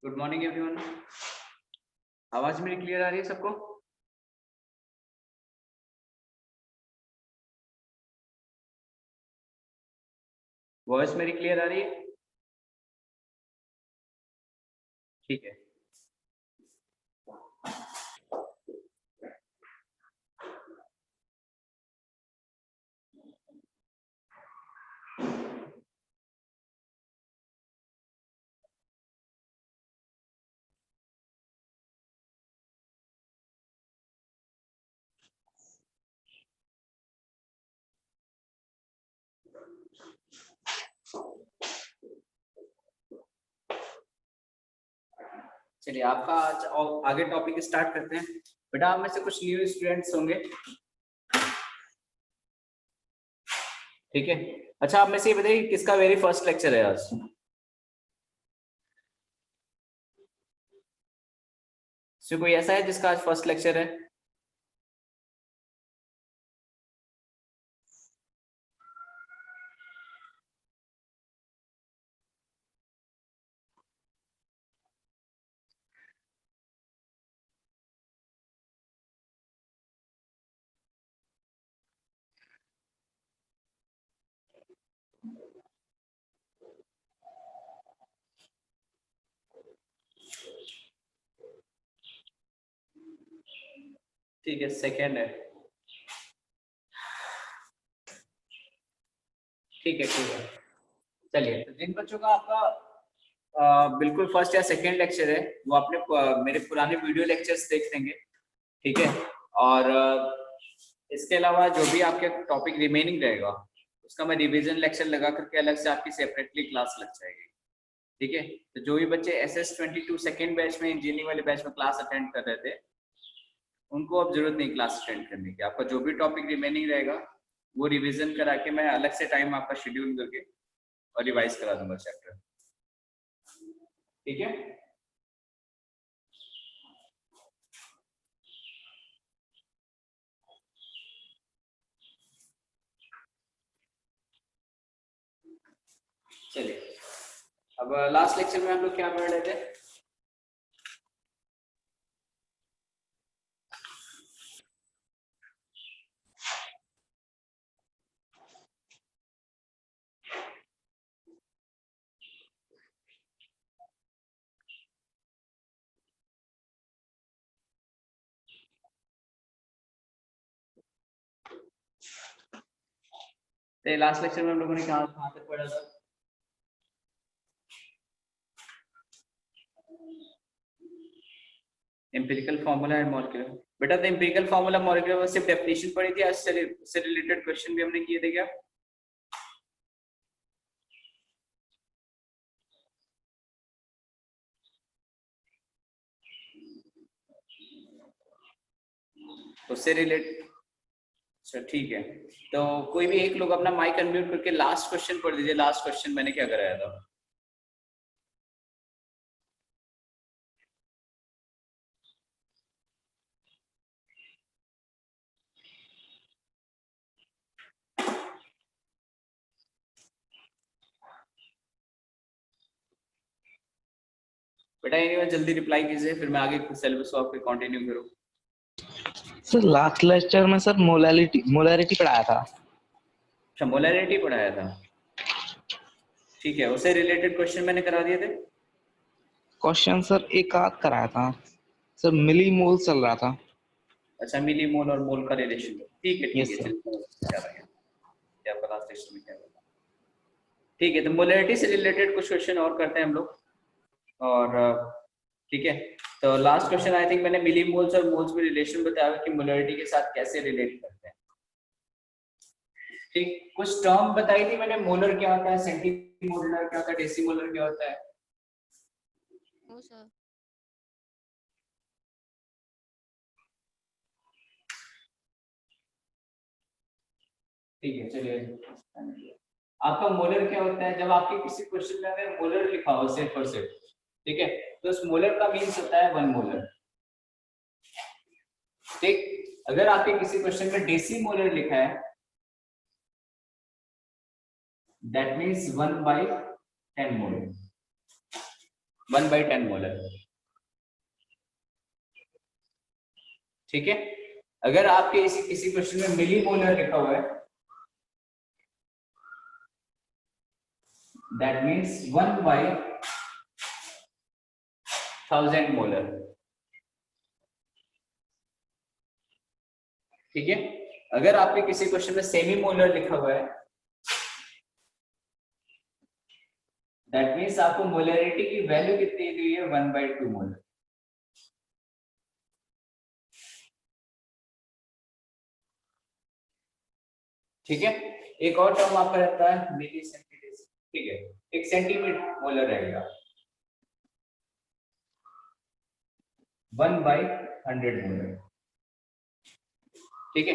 Good morning everyone. आवाज मेरी clear आ रही है सबको? वॉइस मेरी क्लियर आ रही है? ठीक है। चलिए आपका आज आगे टॉपिक स्टार्ट करते हैं। बेटा आप में से कुछ न्यू स्टूडेंट्स होंगे, ठीक है। अच्छा आप में से ये बताइए किसका वेरी फर्स्ट लेक्चर है आज? इसमें कोई ऐसा है जिसका आज फर्स्ट लेक्चर है? ठीक है, सेकेंड है। ठीक है ठीक है। चलिए तो जिन बच्चों का आपका बिल्कुल फर्स्ट या सेकेंड लेक्चर है वो अपने मेरे पुराने वीडियो लेक्चर्स देख लेंगे, ठीक है। और इसके अलावा जो भी आपके टॉपिक रिमेनिंग रहेगा उसका मैं रिवीजन लेक्चर लगा करके अलग से आपकी सेपरेटली क्लास लग जाएगी, ठीक है। तो जो भी बच्चे SS22 सेकेंड बैच में इंजीनियरिंग वाले बैच में क्लास अटेंड कर रहे थे उनको अब जरूरत नहीं क्लास अटेंड करने की। आपका जो भी टॉपिक रिमेनिंग रहेगा वो रिवीजन करा के मैं अलग से टाइम आपका शेड्यूल करके और रिवाइज करा दूंगा चैप्टर, ठीक है। चलिए अब लास्ट लेक्चर में हम लोग क्या पढ़ रहे थे? तो लास्ट लेक्चर में हम लोगों ने कहाँ तक पढ़ा था? Empirical formula and molecular. बेटा तो एम्पिरिकल फार्मूला मॉलिक्यूलर सिर्फ डेफिनेशन पढ़ी थी, उससे रिलेटेड क्वेश्चन भी हमने किए थे क्या? उससे रिलेटेड, अच्छा ठीक है। तो कोई भी एक लोग अपना माइक अनम्यूट करके लास्ट क्वेश्चन पढ़ दीजिए। लास्ट क्वेश्चन मैंने क्या कराया था? बेटा ये जल्दी रिप्लाई कीजिए फिर मैं आगे सिलेबस को आपके कंटिन्यू करूं। सर लास्ट लेक्चर में सर मोलैरिटी पढ़ाया था। अच्छा मोलैरिटी पढ़ाया था, ठीक है। उससे रिलेटेड क्वेश्चन मैंने करा दिए थे। क्वेश्चन सर एक आध कराया था सर, मिली मोल चल रहा था। अच्छा मिली मोल और मोल का रिलेशन, ठीक है ठीक यस है। सर। चलिए क्या रहेगा क्या आपका लास्ट लेक्चर में क्या रहेगा, ठीक है। तो मोलैरिटी से रिलेटेड कुछ क्वेश्चन और करते हैं हम लोग, और ठीक है। तो लास्ट क्वेश्चन आई थिंक मैंने मिली मोल्स और मोल्स में रिलेशन बताया कि मोलैरिटी के साथ कैसे रिलेट करते हैं, ठीक। कुछ टर्म बताई थी मैंने, मोलर क्या होता है, सेंटीमोलर क्या होता है, डेसीमोलर क्या होता है। ओ सर ठीक है चलिए। आपका मोलर क्या होता है? जब आपके किसी क्वेश्चन में अगर मोलर लिखा हो सिर्फ और सिर्फ, ठीक है, तो उस मोलर का मीन्स होता है 1 मोलर, ठीक। अगर आपके किसी क्वेश्चन में डेसीमोलर लिखा है दैट मीन्स 1/10 मोलर, 1/10 मोलर। ठीक है, अगर आपके किसी क्वेश्चन में मिली मोलर लिखा हुआ है, दैट मीन्स 1/1000 मोलर। ठीक है, अगर आपके किसी क्वेश्चन में सेमी मोलर लिखा हुआ है, दैट मीन्स आपको मोलरिटी की वैल्यू कितनी दी हुई है, 1/2 मोलर। ठीक है, एक और टर्म आपका रहता है मिली सेंटीमीटर। ठीक है, एक सेंटीमीटर मोलर रहेगा, 1/100 मोलर। ठीक है,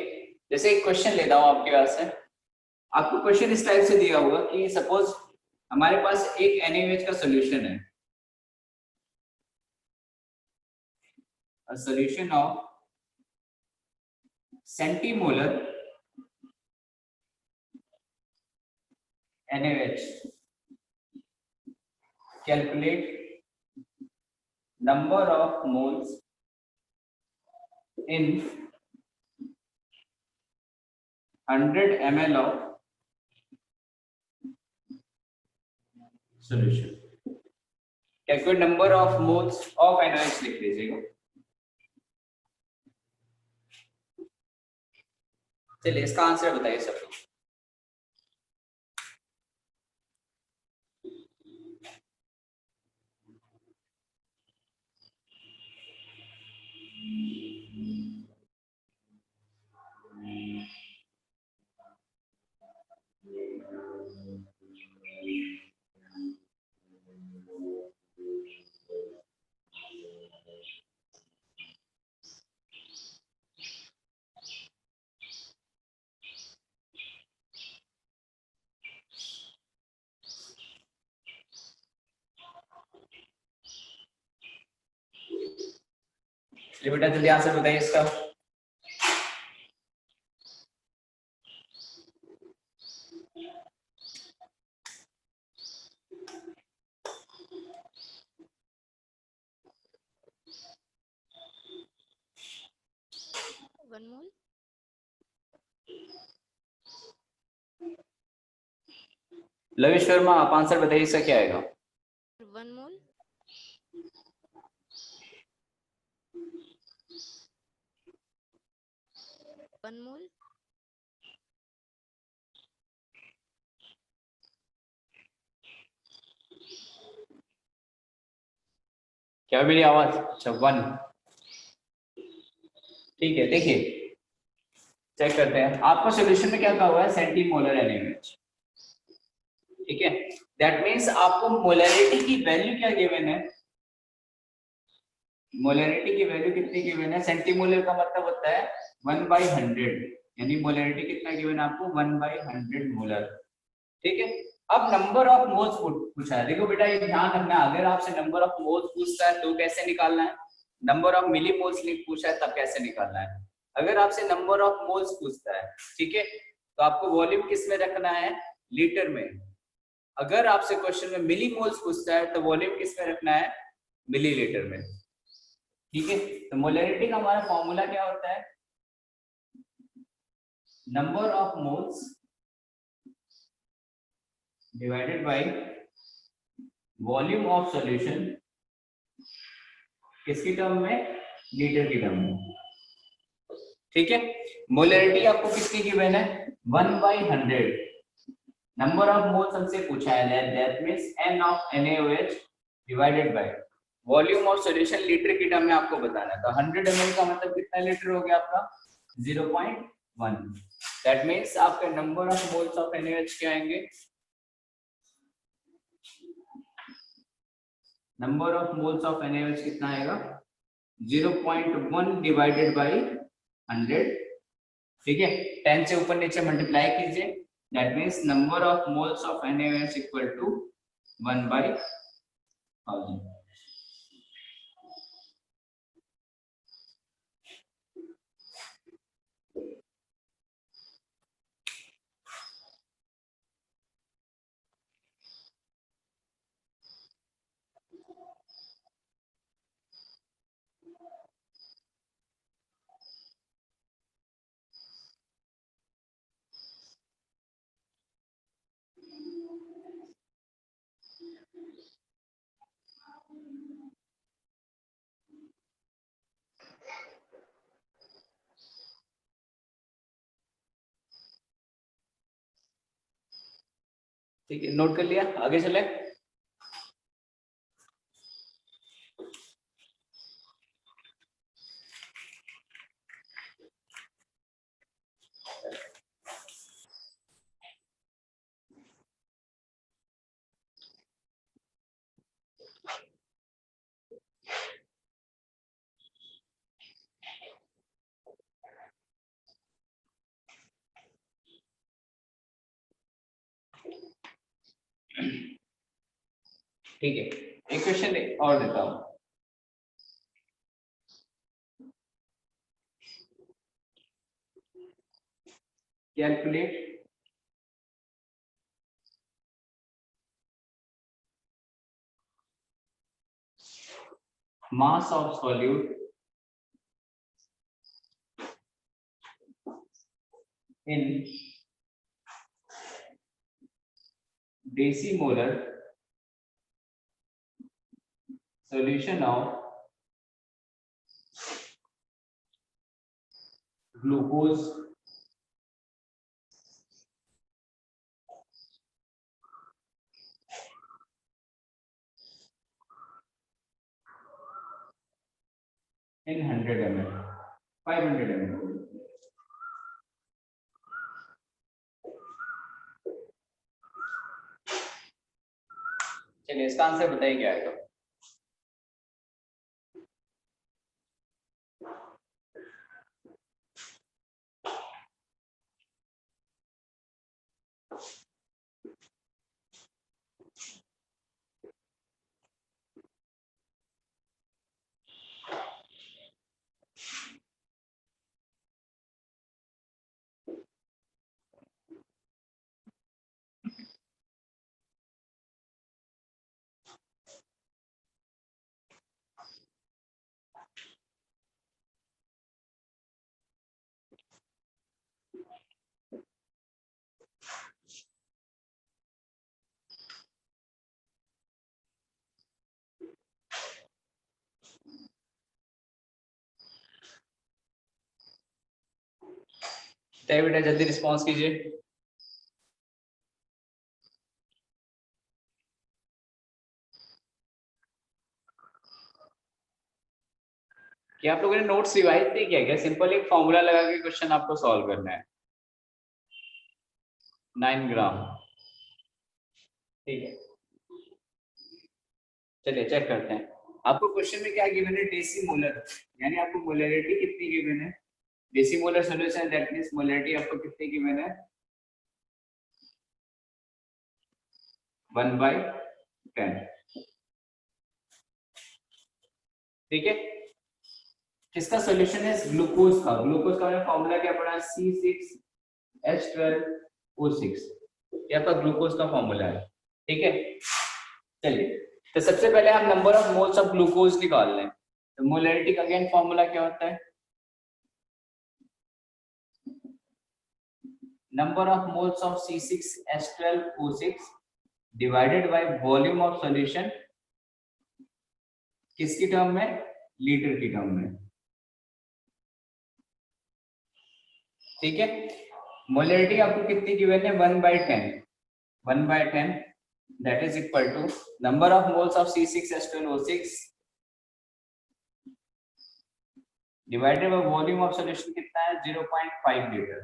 जैसे एक क्वेश्चन लेता हूं आपके पास से, आपको क्वेश्चन इस टाइप से दिया होगा कि सपोज हमारे पास एक NaOH का सॉल्यूशन है, a solution of centimolar NaOH, calculate number of moles in 100 ml of solution। calculate number of moles of NaOH लिख लीजिएगा। चलिए इसका आंसर बताइए सब लोग। चलिए बेटा जल्दी आंसर बताइए इसका। One mole. लविश शर्मा आप आंसर बताइए इसका क्या आएगा। One mole. One mole. क्या मेरी आवाज? अच्छा 1। ठीक है, देखिए चेक करते हैं, आपका सॉल्यूशन में क्या कहा हुआ है, सेंटीमोलर NaOH। ठीक है, दैट मीन्स आपको मोलरिटी की वैल्यू क्या गिवन है, मोलरिटी की वैल्यू कितनी गिवन है, सेंटीमोलर का मतलब होता है 1/100, यानी मोलरिटी कितना गिवन है आपको, 1/100 मोलर। ठीक है, अब नंबर ऑफ मोल्स पूछा है। देखो बेटा ये ध्यान रखना, अगर आपसे नंबर ऑफ मोल्स पूछता है तो कैसे निकालना है, नंबर ऑफ मिली मोल्स पूछा है तब कैसे निकालना है। अगर आपसे नंबर ऑफ मोल्स पूछता है, ठीक है, तो आपको वॉल्यूम किस में रखना है, लीटर में। अगर आपसे क्वेश्चन में मिली मोल्स पूछता है तो वॉल्यूम किस में रखना है, मिलीलीटर में। ठीक है, तो मोलरिटी का हमारा फॉर्मूला क्या होता है, number of moles divided by volume of solution, किसकी टर्म में, लीटर की टर्म में। ठीक है, मोलरिटी आपको किसकी गिवन है, 1/100। नंबर ऑफ मोल्स हमसे पूछा है, that means n of NaOH divided by volume of solution, litre की टर्म में आपको बताना है। तो 100 ml का मतलब कितना लीटर हो गया आपका, 0.1। दैट मींस आपका number of moles of NaOH क्या आएंगे, number of moles of NaOH कितना आएगा, 0.1 डिवाइडेड बाय 100। ठीक है, 10 से ऊपर नीचे मल्टीप्लाई कीजिए, that means number of moles of NaOH equal to 1/1000। ठीक है, नोट कर लिया, आगे चले। ठीक है, एक क्वेश्चन और देता हूं। Calculate mass of solute in decimolar solution of glucose in 100 ml, 500 ml। चलिए इसका आंसर बताइए क्या है। बताइए बेटा, जल्दी रिस्पॉन्स कीजिए। क्या आप लोगों ने नोट्स रिवाइज नहीं किया क्या? सिंपल एक फॉर्मूला लगा के क्वेश्चन आपको सॉल्व करना है। 9 ग्राम, ठीक है। चलिए चेक करते हैं। आपको क्वेश्चन में क्या गिवन है? डेसीमोलर, यानी आपको मोलरिटी कितनी गिवन है? डेसीमोलर सॉल्यूशन, दैट मींस मोलरिटी आपको कितनी गिवन है? 1/10, ठीक है। किसका सॉल्यूशन है? ग्लूकोज का। ग्लूकोज का फॉर्मूला क्या पढ़ा? C6H12O6, ये आपका ग्लूकोज का फॉर्मूला है, ठीक है। चलिए, तो सबसे पहले आप number of moles of glucose निकाल लें। तो मोलरिटी का अगेन फॉर्मूला क्या होता है? Number of moles of C6H12O6 divided by volume of solution, किसकी टर्म में? लीटर की टर्म में, ठीक है। मोलरिटी आपको कितनी गिवन है? 1/10, 1/10 that is equal to number of moles of C6H12O6 divided by volume of solution कितना है? 0.5 लीटर,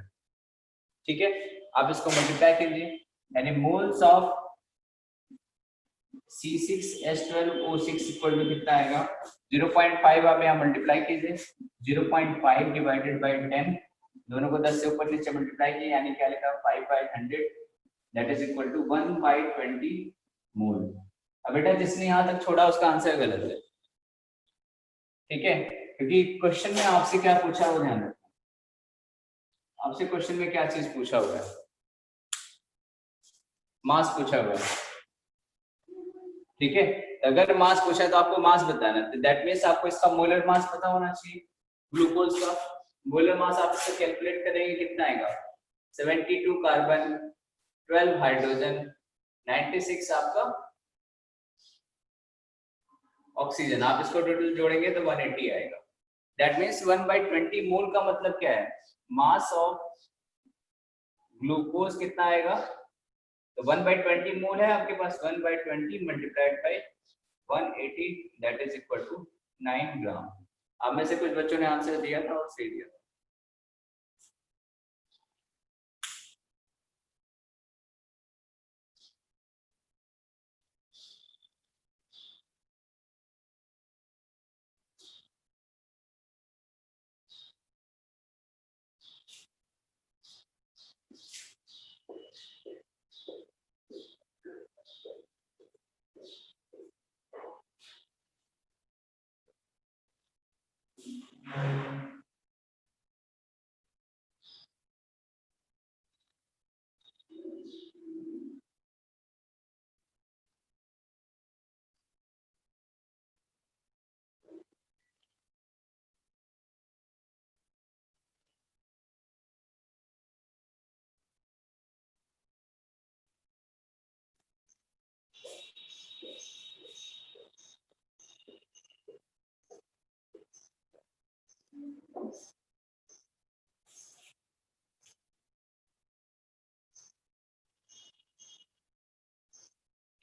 ठीक है। आप इसको मल्टीप्लाई कीजिए, यानी moles of C6H12O6 equal to कितना आएगा? 0.5। आप यहाँ मल्टीप्लाई कीजिए, 0.5 डिवाइडेड बाय 10, दोनों को 10 से ऊपर नीचे मल्टीप्लाई किए, यानी क्या लिखा? 5/100 दैट इज इक्वल टू 1/20 मोल। अब बेटा जिसने यहाँ तक छोड़ा उसका आंसर गलत है, ठीक है, क्योंकि क्वेश्चन में आपसे क्या पूछा हुआ, ध्यान रखना। आपसे क्वेश्चन में क्या चीज पूछा हुआ है? मास पूछा हुआ है, ठीक है। अगर मास पूछा है तो आपको मास बताना है, दैट मीन्स आपको इसका मोलर मास पता होना चाहिए। ग्लूकोज का मोलर मास आप इससे कैलकुलेट करेंगे, कितना आएगा? 72 कार्बन, 12 हाइड्रोजन, 96 आपका ऑक्सीजन। आप इसको टोटल जोड़ेंगे तो 180 आएगा। दैट मीन्स 1/20 मोल का मतलब क्या है? मास ऑफ ग्लूकोज कितना आएगा? तो 1/20 मोल है आपके पास, 1/20 multiplied by 180 that is equal to 9 gram. आप में से कुछ बच्चों ने आंसर दिया था और सही दिया था।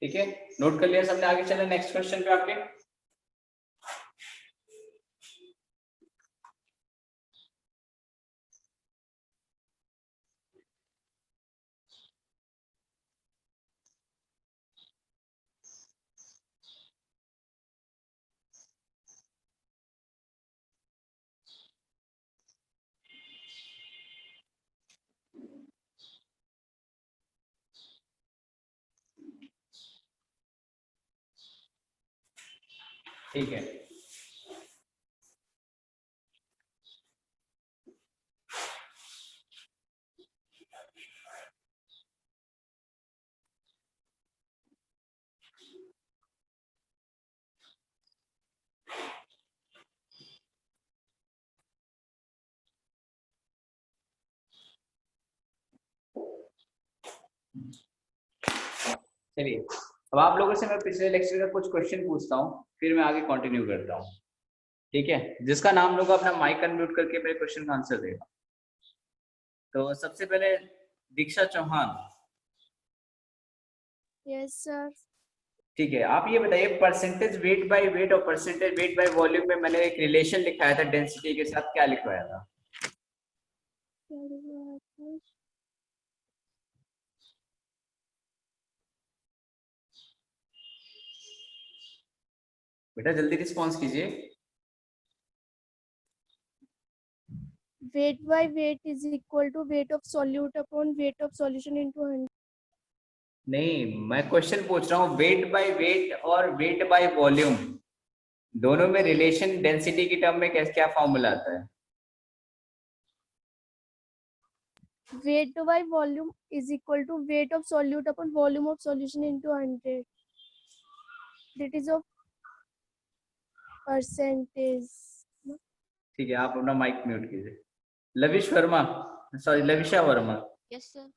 ठीक है, नोट कर लिया सबने, आगे चले नेक्स्ट क्वेश्चन पे आपके। ठीक है, चलिए अब आप लोगों से मैं पिछले लेक्चर का कुछ क्वेश्चन पूछता हूँ, फिर मैं आगे कंटिन्यू करता हूँ। ठीक है, जिसका नाम लोग अपना माइक अनम्यूट करके मेरे क्वेश्चन का आंसर देगा। तो सबसे पहले दीक्षा चौहान। Yes sir. ठीक है, आप ये बताइए परसेंटेज वेट बाय वेट और परसेंटेज वेट बाय वॉल्यूम में मैंने एक रिलेशन लिखाया था डेंसिटी के साथ, क्या लिखवाया था? बेटा जल्दी रिस्पॉन्स कीजिए। Weight by weight is equal to weight of solute upon weight of solution into 100। नहीं, मैं क्वेश्चन पूछ रहा हूँ वेट बाय वेट और वेट बाय वॉल्यूम दोनों में रिलेशन डेंसिटी की टर्म में कैसे, क्या फॉर्मूला आता है? Weight by volume is equal to weight of solute upon volume of solution into 100। That is of percentage. ठीक है, आप अपना माइक म्यूट कीजिए। Lavish Verma, sorry Lavisha Verma. Yes sir.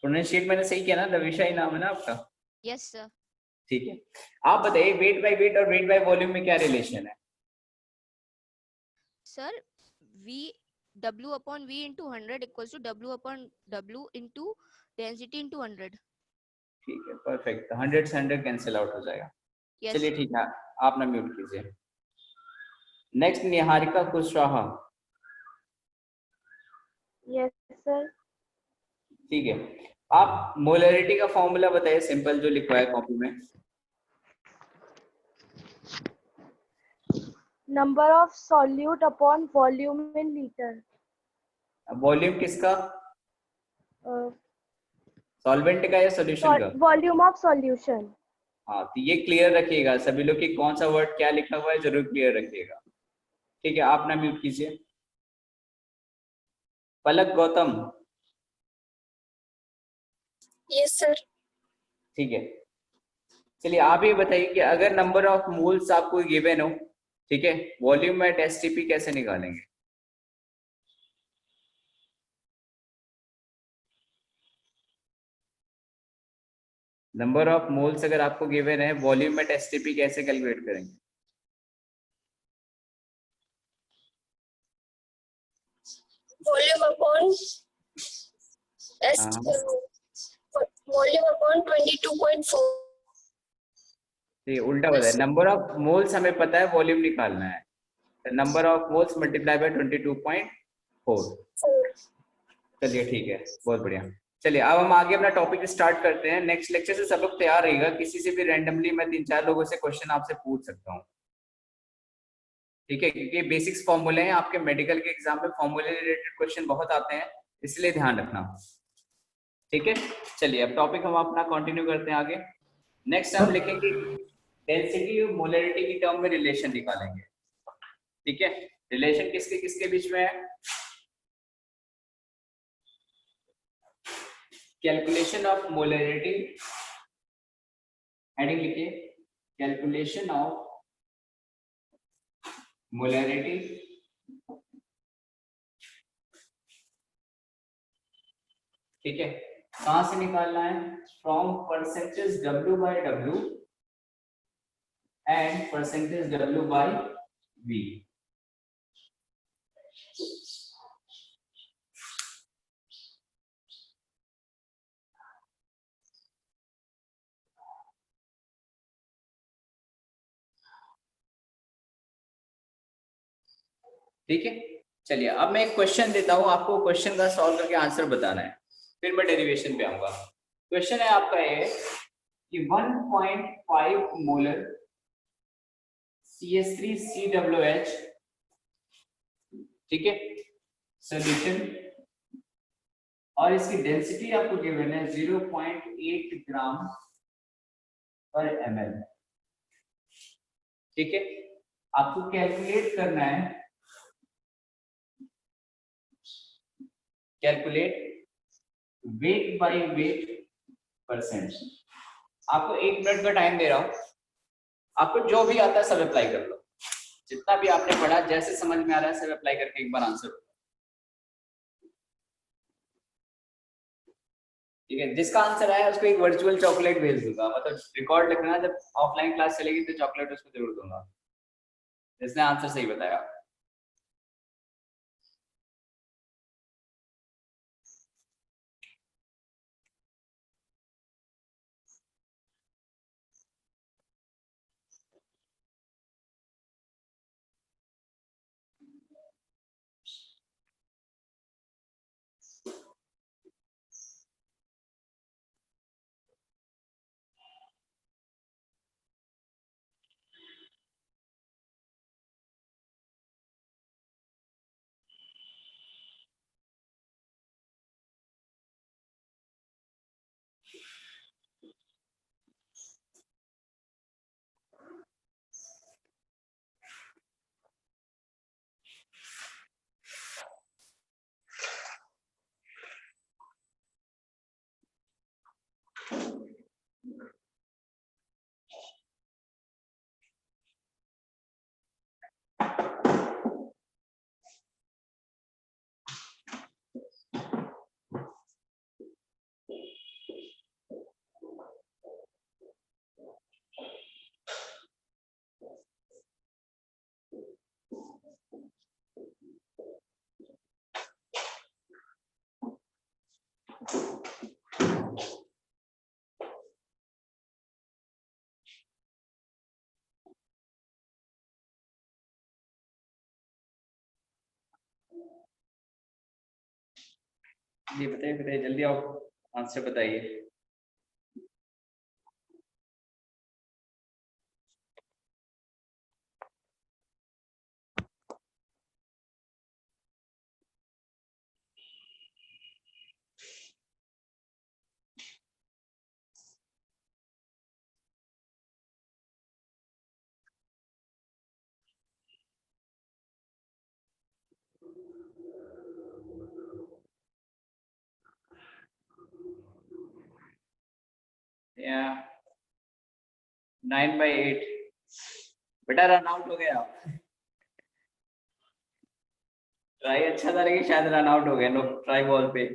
Pronunciate मैंने सही किया ना? लविशा ही नाम है ना आपका? Yes sir. ठीक है, आप बताइए वेट बाय वेट और वेट बाय वॉल्यूम में क्या रिलेशन है? Sir v w upon v into 100 equals to w upon w into density into 100। ठीक है, परफेक्ट, 100 से 100 कैंसिल आउट हो जाएगा। यस चलिए सर। ठीक है, आप ना म्यूट कीजिए। Next Niharika Kushwaha. Yes sir. ठीक है, आप मोलरिटी का फॉर्मूला बताइए, सिंपल जो लिखवाया कॉपी में। Number of solute upon volume in litre. Volume किसका? सॉल्वेंट का या सॉल्यूशन का? Volume of solution. हाँ, तो ये क्लियर रखिएगा सभी लोग कि कौन सा वर्ड क्या लिखा हुआ है, जरूर क्लियर रखिएगा। ठीक है, आप ना म्यूट कीजिए। पलक गौतम। Yes sir. ठीक है, चलिए आप ये बताइए कि अगर नंबर ऑफ मोल्स आपको गिवन हो, ठीक है, वॉल्यूम एट एसटीपी कैसे निकालेंगे? नंबर ऑफ मोल्स अगर आपको गिवन है, वॉल्यूम एट एसटीपी कैसे कैलकुलेट करेंगे? वॉल्यूम अपॉन हाँ, वॉल्यूम अपॉन 22.4। ये उल्टा बताया, नंबर ऑफ मोल्स हमें पता है, वॉल्यूम निकालना है, number of moles multiply bye 22.4। चलिए ठीक है, बहुत बढ़िया। चलिए अब हम आगे अपना टॉपिक स्टार्ट करते हैं। नेक्स्ट लेक्चर से सब लोग तैयार रहिएगा, किसी से भी रैंडमली मैं 3-4 लोगों से क्वेश्चन आपसे पूछ सकता हूँ, ठीक है, क्योंकि बेसिक्स फॉर्मूले हैं, आपके मेडिकल के एग्जाम में फॉर्मूले रिलेटेड क्वेश्चन बहुत आते हैं, इसलिए ध्यान रखना, ठीक है। चलिए अब टॉपिक हम अपना कंटिन्यू करते हैं आगे। नेक्स्ट हम लिखेंगे डेंसिटी और मोलरिटी की टर्म में रिलेशन निकालेंगे, ठीक है। रिलेशन किसके किसके बीच में है? कैलकुलेशन ऑफ मोलरिटी, हेडिंग लिखिए, कैलकुलेशन ऑफ मोलरिटी ठीक है। कहां से निकालना है? From percentage W by W and percentage W by V। ठीक है, चलिए अब मैं एक क्वेश्चन देता हूं आपको, क्वेश्चन का सॉल्व करके आंसर बताना है, फिर मैं डेरिवेशन पे आऊंगा। क्वेश्चन है आपका ये कि 1.5 मोलर CH3COOH, ठीक है, सोल्यूशन, और इसकी डेंसिटी आपको गिवन है 0.8 ग्राम पर ml, ठीक है। आपको कैलकुलेट करना है, calculate wait by wait percent. आपको 1 मिनट का टाइम दे रहा हूं, आपको जो भी आता है सब अप्लाई कर लो, जितना भी आपने पढ़ा जैसे समझ में आ रहा है सब अप्लाई करके एक बार आंसर, ठीक है। जिसका आंसर आया उसको एक वर्चुअल चॉकलेट भेज दूंगा, मतलब रिकॉर्ड लिखना, जब ऑफलाइन क्लास चलेगी तो चॉकलेट उसको जरूर दूंगा जिसने आंसर सही बताया। जी बताइए बताइए, जल्दी आप आंसर बताइए। या 9/8 बेटा रन आउट हो गया। ट्राई अच्छा था लेकिन शायद रन आउट हो गया, नो ट्राई बॉल पे।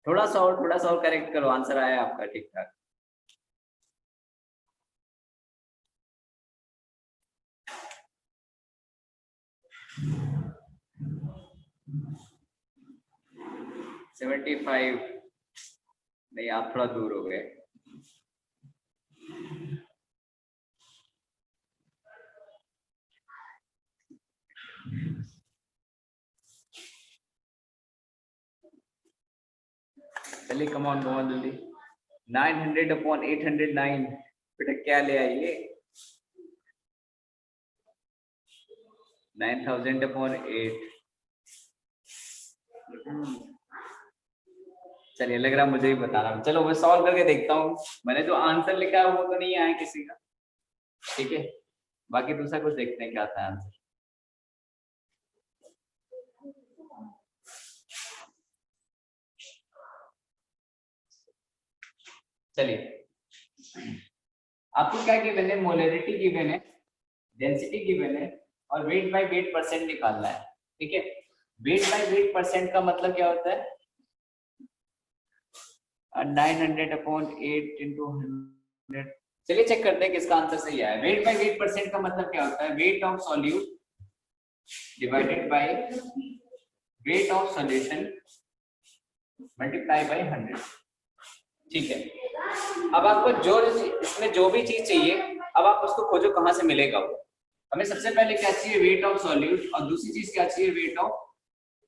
थोड़ा सा और करेक्ट करो, आंसर आया आपका ठीक ठाक। $75 नहीं, आप थोड़ा दूर हो गए। चलिए कम ऑन जल्दी। 900 अपॉन 809 बेटा क्या ले आइए? 9000 अपॉन 8। चलिए लग रहा मुझे ही बता रहा हूँ। चलो मैं सॉल्व करके देखता हूँ। मैंने जो आंसर लिखा है वो तो नहीं आया किसी का, ठीक है। बाकी दूसरा कुछ देखते हैं क्या आता है आंसर। चलिए आपको क्या गिवन है? मोलरिटी गिवन है, डेंसिटी गिवन है और वेट बाय वेट परसेंट निकालना है, ठीक है। वेट बाय वेट परसेंट का मतलब क्या होता है? 900 अपॉन 8 इंटू 100। चलिए चेक करते हैं किसका आंसर सही आया। वेट बाय वेट परसेंट का मतलब क्या होता है? Weight of solute divided by weight of solution multiply by 100, ठीक है। अब आपको जो इसमें जो भी चीज चाहिए, अब आप उसको खोजो कहां से मिलेगा वो। हमें सबसे पहले क्या चाहिए? वेट ऑफ सॉल्यूट, और दूसरी चीज क्या चाहिए? वेट ऑफ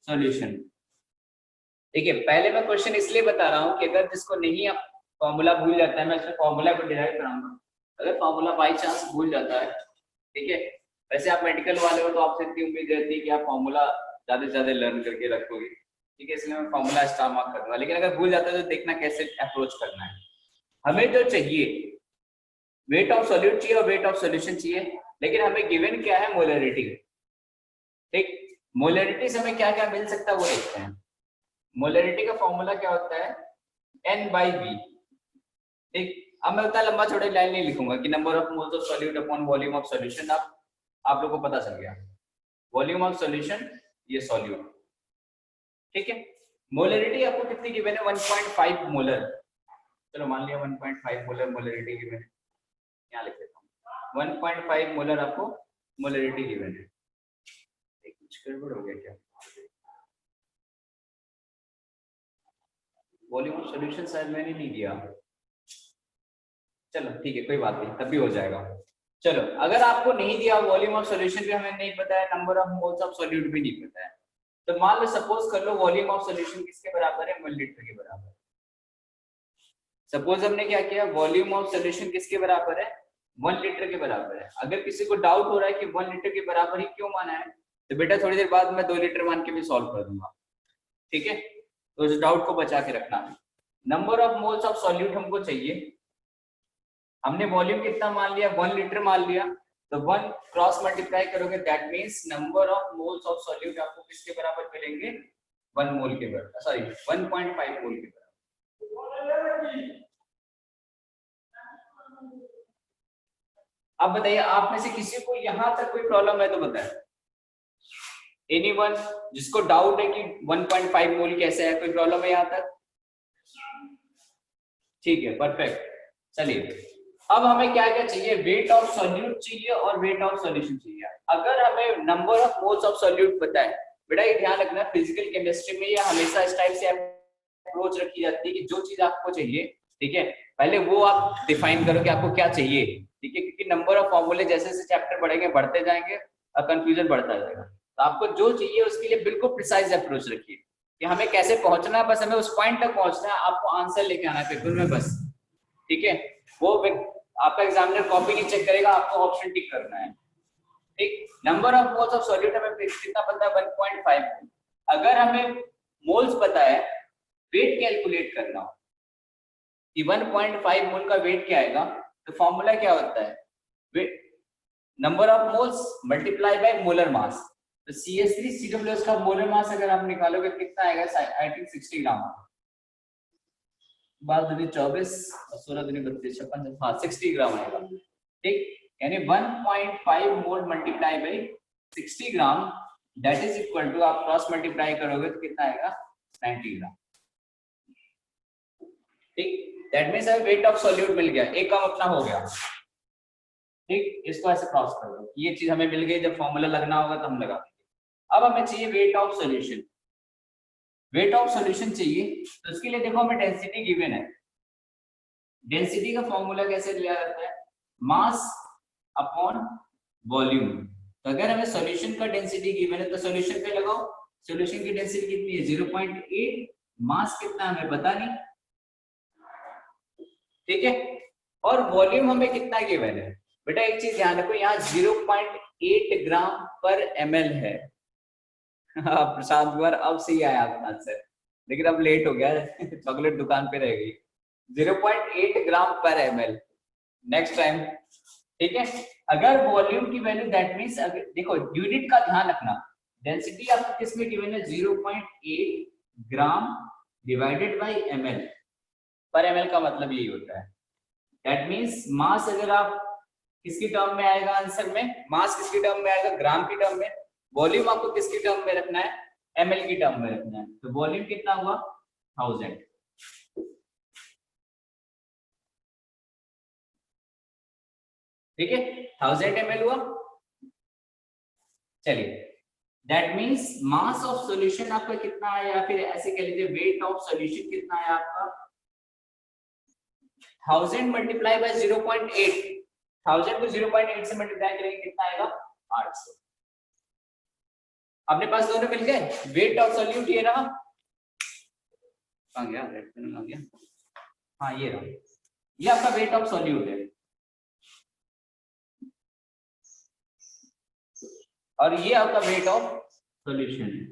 सॉल्यूशन, ठीक है। पहले मैं क्वेश्चन इसलिए बता रहा हूँ कि अगर जिसको नहीं आप फॉर्मूला भूल जाता है, मैं इसमें फॉर्मूला को डिराइव कराऊंगा। अगर फॉर्मूला बाई चांस भूल जाता है, ठीक है, वैसे आप मेडिकल वाले हो तो आपसे इतनी उम्मीद रहती है कि आप फॉर्मूला ज्यादा से ज्यादा लर्न करके रखोगे, ठीक है, इसलिए मैं फॉर्मूला स्टार मार्क करूंगा। लेकिन अगर भूल जाता है तो देखना कैसे अप्रोच करना है। हमें जो चाहिए वेट ऑफ सॉल्यूट चाहिए और वेट ऑफ सॉल्यूशन चाहिए, लेकिन हमें गिवन क्या है? मोलरिटी, ठीक। मोलरिटी से हमें क्या क्या मिल सकता है वो देखते हैं। मोलरिटी का फॉर्मूला क्या होता है? N/V, ठीक। अब मैं उतना लंबा छोटा लाइन नहीं लिखूंगा कि number of moles of solute upon volume of solution. आप लोगों को पता चल गया, वॉल्यूम ऑफ सॉल्यूशन ये सॉल्यूट, ठीक है। मोलरिटी आपको कितनी गिवन है? 1.5 मोलर। चलो मान लिया 1.5 मोलर मोलरिटी गिवन है, यहाँ लिख देता हूँ 1.5 मोलर आपको मोलरिटी गिवन है। कुछ गड़बड़ हो गया क्या? वॉल्यूम ऑफ सॉल्यूशन शायद मैंने नहीं दिया, चलो ठीक है कोई बात नहीं, तब भी हो जाएगा। चलो अगर आपको नहीं दिया वॉल्यूम ऑफ सॉल्यूशन भी हमें नहीं पता है, number of moles of solute भी नहीं पता है, तो मान लो सपोज कर लो वॉल्यूम ऑफ सॉल्यूशन किसके बराबर है? 1 लीटर के बराबर। सपोज हमने क्या किया? वॉल्यूम ऑफ सॉल्यूशन किसके बराबर है? 1 लीटर के बराबर है। अगर किसी को डाउट हो रहा है कि 1 लीटर के बराबर ही क्यों माना है, तो बेटा थोड़ी देर बाद मैं 2 लीटर मान के भी सॉल्व कर दूंगा, ठीक है। तो उस डाउट को बचा के रखना। Number of moles of solute हमको चाहिए, हमने वॉल्यूम कितना मान लिया? 1 लीटर मान लिया, तो 1 क्रॉस मल्टीप्लाई करोगे, that means number of moles of solute आपको किसके बराबर मिलेंगे? 1 मोल के बराबर, सॉरी 1.5 मोल के बराबर। अब बताइए आप में से किसी को यहां तक कोई प्रॉब्लम है तो बताएं। एनीवन जिसको डाउट है कि 1.5 मोल कैसे है, कोई प्रॉब्लम है यहां तक? ठीक है परफेक्ट। चलिए अब हमें क्या क्या चाहिए? वेट ऑफ सॉल्यूट चाहिए और वेट ऑफ सॉल्यूशन चाहिए। अगर हमें number of moles of solute पता है, बेटा ये ध्यान रखना फिजिकल केमिस्ट्री में या हमेशा इस टाइप से अप्रोच रखी जाती है कि जो चीज आपको चाहिए, ठीक है, पहले वो आप डिफाइन करो कि आपको क्या चाहिए, ठीक है, क्योंकि नंबर ऑफ फॉर्मूले जैसे जैसे चैप्टर बढ़ेंगे बढ़ते जाएंगे और कंफ्यूजन बढ़ता जाएगा। तो आपको जो चाहिए उसके लिए बिल्कुल प्रिसाइज अप्रोच रखिए कि हमें कैसे पहुंचना है, बस हमें उस पॉइंट तक पहुंचना है, आपको आंसर लेके आना है पेपर में बस, ठीक है। वो आपका एग्जामिनर कॉपी नहीं चेक करेगा, आपको ऑप्शन टिक करना है, ठीक। Number of moles of solute हमें कितना पता है? 1.5। अगर हमें मोल्स पता है, वेट कैलकुलेट करना हो कि 1.5 मोल का वेट क्या आएगा, तो फॉर्मूला क्या होता है? Weight number of moles multiply by molar mass. तो CH3COOH का मोलर मास अगर आप निकालोगे कितना आएगा? आई थिंक 60 ग्राम। 12 दूनी 24 और 16 दूनी 32 56, हाँ 60 ग्राम आएगा, ठीक। यानी 1.5 mole multiply by 60 gram, that is equal to, आप क्रॉस मल्टीप्लाई करोगे तो कितना आएगा? 90 ग्राम, ठीक। दैट मींस हमें वेट ऑफ सॉल्यूट मिल गया, एक काम अपना हो गया, ठीक। इसको ऐसे क्रॉस कर दो, ये चीज हमें मिल गई, जब फॉर्मूला लगना होगा तो हम लगा देंगे। अब हमें चाहिए wait of solution. Wait of solution चाहिए तो उसके लिए देखो हमें डेंसिटी गिवन है। डेंसिटी का फॉर्मूला कैसे लिया जाता है, मास अपॉन वॉल्यूम। तो अगर हमें सॉल्यूशन का डेंसिटी गिवन है तो सॉल्यूशन पे लगाओ, सॉल्यूशन की डेंसिटी कितनी है 0.8, मास कितना हमें पता नहीं, ठीक है, और वॉल्यूम हमें कितना गिवन है। बेटा एक चीज ध्यान रखो, यहाँ 0.8 ग्राम पर ml है। प्रशांत कुमार अब सही आया आपका आंसर, लेकिन अब लेट हो गया चॉकलेट दुकान पे रह गई। 0.8 ग्राम पर ml नेक्स्ट टाइम, ठीक है। अगर वॉल्यूम की वैल्यू दैट मींस देखो यूनिट का ध्यान रखना, डेंसिटी आपको किसमें गिवन है 0.8 ग्राम डिवाइडेड बाय ml, पर ml का मतलब यही होता है। दैट मींस मास अगर आप किसकी टर्म में आएगा आंसर में, मास किसकी टर्म में आएगा ग्राम की टर्म में, वॉल्यूम आपको किसकी टर्म में रखना है ml की टर्म में रखना है। तो वॉल्यूम कितना हुआ 1000, ठीक है 1000 ml हुआ। चलिए that means mass of solution आपका कितना है, या फिर ऐसे कह लीजिए वेट ऑफ सॉल्यूशन कितना है आपका 1000 मल्टीप्लाई बाय 0.8, 1000 को 0.8 से मल्टीप्लाई करेंगे कितना आएगा 800। अपने पास दोनों मिल गए, वेट ऑफ सॉल्यूट ये रहा, आ गया रेड पेन आ गया, हाँ ये रहा, ये आपका वेट ऑफ सॉल्यूट है और ये आपका वेट ऑफ सॉल्यूशन है,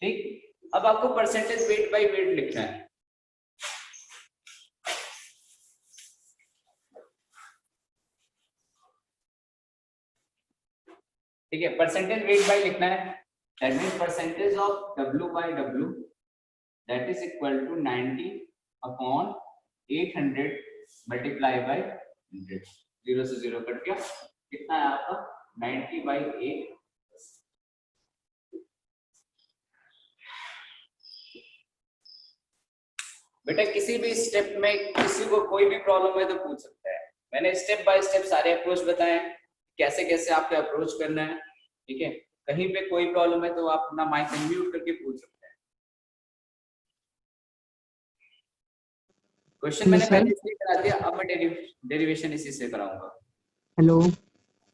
ठीक। अब आपको परसेंटेज वेट बाय वेट लिखना है, ठीक है, परसेंटेज वेट बाय लिखना है। That means percentage of W by W that is equal to 90 upon 800 multiply by 100, 0 से 0 कट गया, कितना है आपका 90 बाय 8। बेटा किसी भी स्टेप में किसी को कोई भी प्रॉब्लम है तो पूछ सकता है, मैंने स्टेप बाय स्टेप सारे अप्रोच बताए कैसे कैसे आपको अप्रोच करना है, ठीक है। कहीं पे कोई प्रॉब्लम है तो आप अपना माइक अनम्यूट करके पूछ सकते हैं। क्वेश्चन मैंने पहले इसलिए करा दिया, अब मैं डेरिवेशन इसी से कराऊंगा। हेलो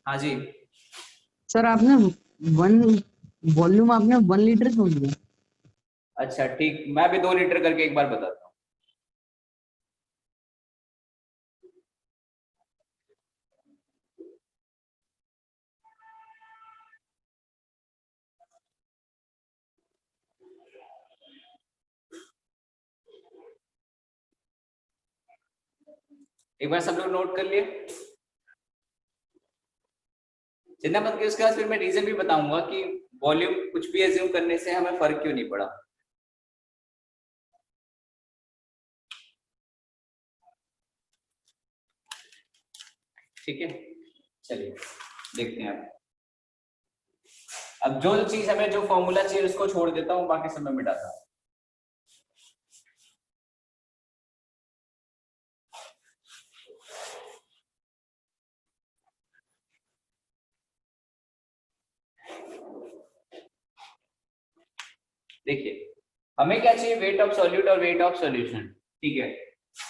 हाँ जी सर, आपने वॉल्यूम आपने 1 लीटर क्यों लिया? अच्छा ठीक, मैं भी 2 लीटर करके एक बार बताता हूँ। एक बार सब लोग नोट कर लिए, चिंता मत करिए, उसके बाद फिर मैं रीजन भी बताऊंगा कि वॉल्यूम कुछ भी एज्यूम करने से हमें फर्क क्यों नहीं पड़ा। ठीक है चलिए देखते हैं अब जो चीज हमें जो फॉर्मूला चाहिए उसको छोड़ देता हूँ, बाकी सब मैं मिटाता हूँ। देखिए हमें क्या चाहिए, वेट ऑफ सॉल्यूट और वेट ऑफ सॉल्यूशन, ठीक है।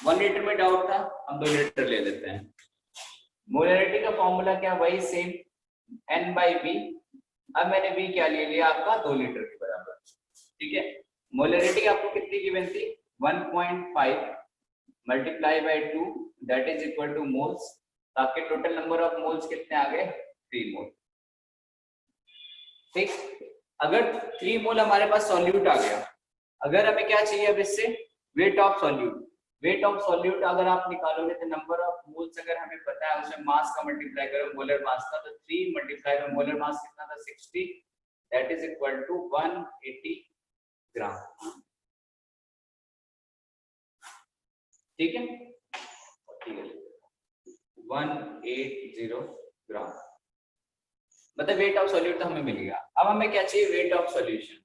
1 लीटर में डाउट था, हम 2 लीटर ले लेते हैं। मोलरिटी का फॉर्मूला क्या, वही सेम N/V। अब मैंने V क्या ले लिया आपका 2 लीटर के बराबर, ठीक है। मोलरिटी आपको कितनी गिवन थी 1.5 multiply by 2 that is equal two moles, तो आपके टोटल नंबर ऑफ मोल्स कितने आ गए 3 मोल, ठीक। अगर 3 मोल हमारे पास सॉल्यूट आ गया, अगर हमें क्या चाहिए अब इससे wait of solute. Wait of solute अगर आप निकालोगे तो नंबर ऑफ मोल्स अगर हमें पता है उसमें मास का मल्टीप्लाई करो मोलर मास का, तो 3 मल्टीप्लाई बाय मोलर मास कितना था 60 दैट इज इक्वल टू 180 ग्राम, ठीक है, ठीक है 180 ग्राम, मतलब वेट ऑफ सॉल्यूट तो हमें मिल गया। अब हमें क्या चाहिए वेट ऑफ सॉल्यूशन,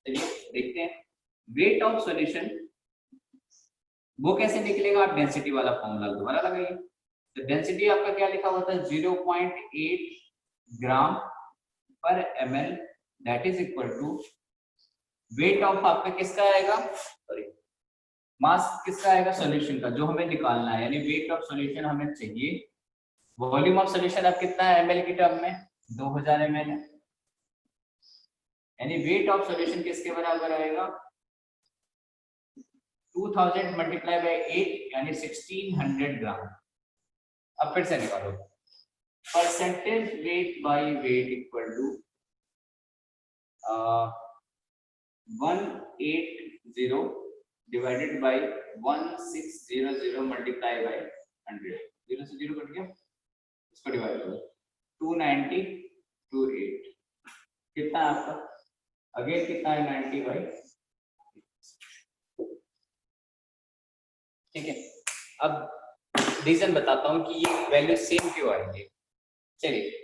चलिए देखते हैं। वेट ऑफ सॉल्यूशन वो कैसे निकलेगा, आप डेंसिटी वाला फॉर्मूला दोबारा लगाइए। तो डेंसिटी आपका क्या लिखा हुआ था 0.8 ग्राम पर ml that is equal to weight of आपका किसका आएगा, सॉरी मास किसका आएगा, सॉल्यूशन का, जो हमें निकालना है, यानी वेट ऑफ सॉल्यूशन हमें चाहिए। वॉल्यूम ऑफ सॉल्यूशन अब कितना है ml की टर्म में, 2000 ml है, यानी वेट ऑफ सॉल्यूशन किसके बराबर आएगा, 2000 मल्टीप्लाई बाय 8 यानी 1600 ग्राम। अब फिर से निकालो, percentage weight by weight equal to 180 divided by 1600 multiply by 100, 0 से 0 कट गया, इसको डिवाइड करो, 290 28 कितना है आपका, अगेन कितना है 90 बाई, ठीक है। अब रीजन बताता हूँ कि ये वैल्यू सेम क्यों आएंगे। चलिए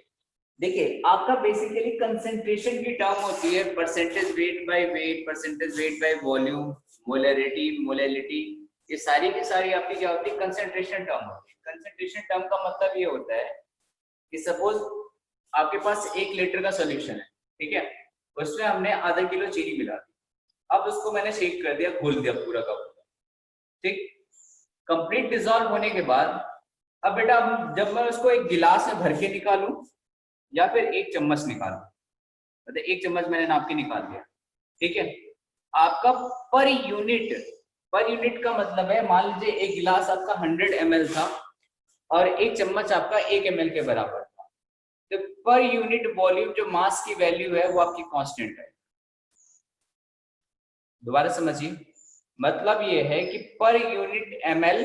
देखिए, आपका बेसिकली कंसंट्रेशन की टर्म होती है percentage weight by wait, percentage weight by volume, molarity, molality, ये सारी की सारी आपकी क्या होती है, कंसंट्रेशन टर्म होती है। कंसंट्रेशन टर्म का मतलब ये होता है कि सपोज आपके पास 1 लीटर का सॉल्यूशन है, ठीक है, उसमें हमने आधा किलो चीनी मिला दी, अब उसको मैंने शेक कर दिया, घोल दिया पूरा का पूरा, ठीक, कंप्लीट डिसॉल्व होने के बाद अब बेटा जब मैं उसको एक गिलास में भर के निकालूं या फिर 1 चम्मच निकालूं, मतलब 1 चम्मच मैंने नाप के निकाल दिया, ठीक है, आपका पर यूनिट का मतलब है, मान लीजिए एक गिलास आपका 100 ml था और 1 चम्मच आपका 1 ml के बराबर था, तो पर यूनिट वॉल्यूम जो मास की वैल्यू है वो आपकी कांस्टेंट है। दोबारा समझिए, मतलब ये है कि पर यूनिट ml,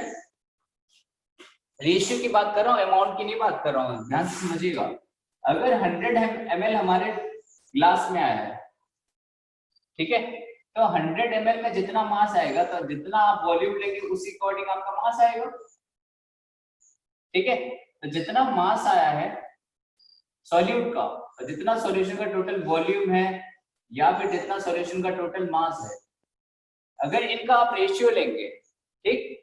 रेशियो की बात कर रहा हूँ, अमाउंट की नहीं बात कर रहा हूँ, ध्यान से समझिएगा। अगर 100 ml हमारे ग्लास में आया है, ठीक है, तो 100 ml में जितना मास आएगा, तो जितना आप वॉल्यूम लेंगे उसी अकॉर्डिंग आपका मास आएगा, ठीक है। तो जितना मास आया है सॉल्यूट का, तो जितना सॉल्यूशन का टोटल वॉल्यूम है या फिर जितना सॉल्यूशन का टोटल मास है, अगर इनका आप रेशियो लेंगे, ठीक,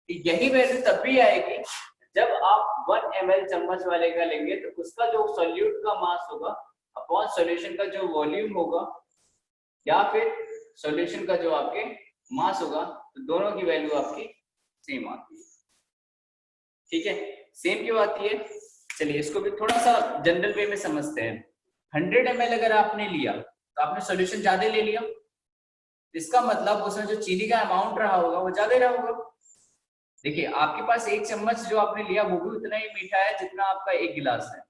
यही वैल्यू तब भी आएगी जब आप 1 ml चम्मच वाले का लेंगे, तो उसका जो सॉल्यूट का मास होगा अपॉन सॉल्यूशन का जो वॉल्यूम होगा या फिर सॉल्यूशन का जो आपके मास होगा, तो दोनों की वैल्यू आपकी सेम आती है, ठीक है। सेम क्यों आती है, चलिए इसको भी थोड़ा सा जनरल वे में समझते हैं। 100 ml अगर आपने लिया तो आपने सॉल्यूशन ज्यादा ले लिया, इसका मतलब उसमें जो चीनी का अमाउंट रहा होगा वो ज्यादा रहा होगा। देखिए आपके पास 1 चम्मच जो आपने लिया वो भी उतना ही मीठा है जितना आपका 1 गिलास है,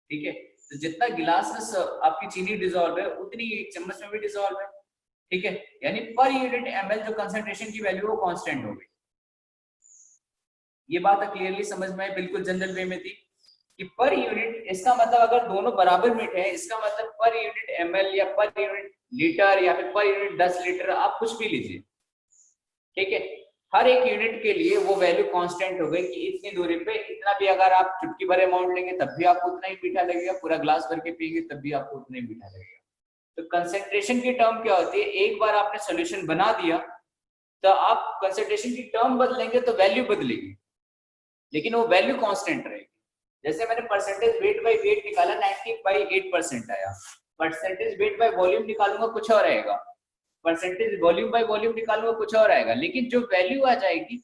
ठीक है, तो जितना गिलास में आपकी चीनी डिसॉल्व है उतनी 1 चम्मच में भी डिसॉल्व है, ठीक है, यानी पर यूनिट ml जो कंसंट्रेशन की वैल्यू वो कांस्टेंट हो गई। ये बात क्लियरली समझ में आई, बिल्कुल जनरल वे में थी कि पर यूनिट, इसका मतलब अगर दोनों बराबर मीठे हैं, इसका मतलब पर यूनिट ml या पर यूनिट लीटर या फिर पर यूनिट 10 लीटर, आप कुछ भी लीजिए, ठीक है, हर एक यूनिट के लिए वो वैल्यू कांस्टेंट हो गई कि इतनी दूरी पे इतना भी अगर आप चुटकी भर अमाउंट लेंगे तब भी आपको उतना ही मीठा लगेगा, पूरा ग्लास भर के पिएंगे तब भी आपको उतना ही मीठा लगेगा। तो कंसंट्रेशन की टर्म क्या होती है, एक बार आपने सॉल्यूशन बना दिया तो आप कंसंट्रेशन की टर्म बदलेंगे तो वैल्यू बदलेगी, लेकिन वो वैल्यू कांस्टेंट रहेगी। जैसे मैंने परसेंटेज वेट बाय वेट निकाला, 90/8% आया, परसेंटेज वेट बाय वॉल्यूम निकालूंगा कुछ और आएगा, परसेंटेज वॉल्यूम बाय वॉल्यूम निकालूंगा कुछ और आएगा, लेकिन जो वैल्यू आ जाएगी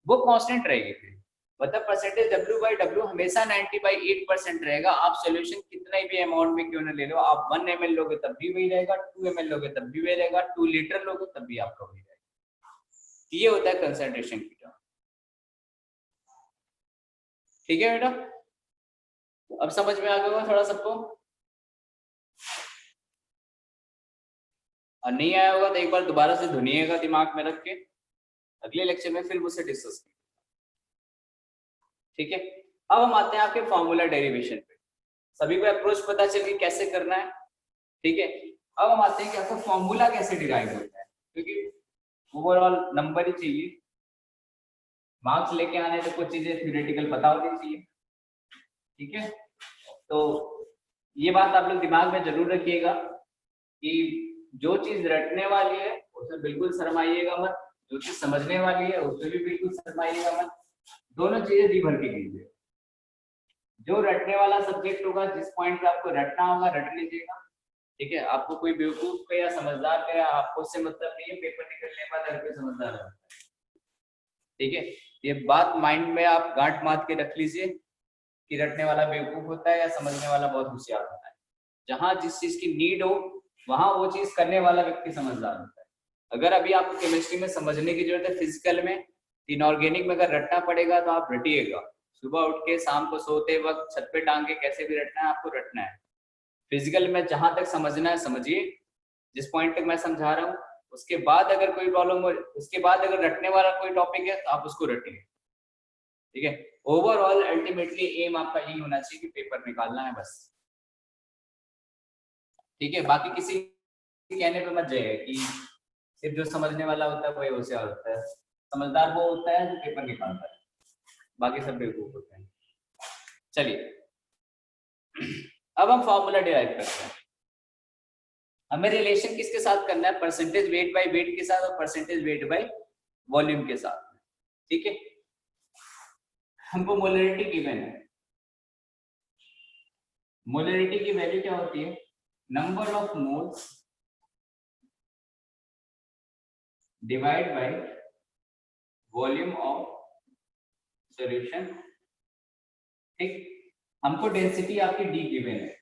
वो कांस्टेंट रहेगी। फिर मतलब परसेंटेज W/W हमेशा 90/8% रहेगा। आप सॉल्यूशन कितना भी अमाउंट में क्यों ना ले लो, आप 1 ml लोगे तब भी वही रहेगा, 2 ml लोगे तब भी वही रहेगा, 2 लीटर लोगे तब भी आपका वही रहेगा। ये होता है कंसंट्रेशन की टर्म, ठीक है बेटा, अब समझ में आ गया होगा थोड़ा सबको, और नहीं आया होगा तो एक बार दोबारा से धुनिएगा दिमाग में रख के, अगले लेक्चर में फिर मुझसे डिस्कस करेंगे, ठीक है। अब हम आते हैं आपके फॉर्मूला डेरिवेशन पे, सभी को अप्रोच पता चल गई कैसे करना है, ठीक है। अब हम आते हैं कि आपका फॉर्मूला कैसे डिराइव होता है, क्योंकि ओवरऑल नंबर ही चाहिए, मार्क्स लेके आने तो कुछ चीजें थ्योरेटिकल पता होनी चाहिए, ठीक है। तो ये बात आप लोग दिमाग में जरूर रखिएगा कि जो चीज रटने वाली है उसमें बिल्कुल शर्माइएगा मत, जो चीज समझने वाली है उसमें भी बिल्कुल शर्माइएगा मत, दोनों चीजें दी भर के कीजिए। जो रटने वाला सब्जेक्ट होगा, जिस पॉइंट पे आपको रटना होगा रट लीजिएगा, ठीक है, आपको कोई बेवकूफ का या समझदार का या आपको उससे मतलब नहीं है, पेपर निकलने के बाद हर कोई समझदार होता है। ठीक है, ये बात माइंड में आप गांठ मार के रख लीजिए कि रटने वाला बेवकूफ होता है या समझने वाला बहुत होशियार होता है। जहां जिस चीज की नीड हो वहां वो चीज करने वाला व्यक्ति समझदार होता है। अगर अभी आपको केमिस्ट्री में समझने की जरूरत है, फिजिकल में, इनऑर्गेनिक में अगर रटना पड़ेगा तो आप रटिएगा। सुबह उठ के शाम को सोते वक्त छत पे टांग के कैसे भी रटना है, आपको रटना है। फिजिकल में जहां तक समझना है समझिए, जिस पॉइंट तक मैं समझा रहा हूँ। उसके बाद अगर कोई प्रॉब्लम हो, उसके बाद अगर रटने वाला कोई टॉपिक है तो आप उसको रटिए। ठीक है, ओवरऑल अल्टीमेटली एम आपका यही होना चाहिए कि पेपर निकालना है बस। ठीक है, बाकी किसी के कहने पे मत जाइए कि सिर्फ जो समझने वाला होता है वही होशियार होता है। समझदार वो होता है जो पेपर निकालता है, बाकी सब बेवकूफ होते हैं। चलिए अब हम फॉर्मूला डिराइव करते हैं। हमें रिलेशन किसके साथ करना है, परसेंटेज वेट बाय वेट के साथ और परसेंटेज वेट बाय वॉल्यूम के साथ। ठीक है, हमको मोलरिटी गिवन है। मोलरिटी की वैल्यू क्या होती है, number of moles divide by volume of solution. ठीक, हमको डेंसिटी आपकी डी गिवन है।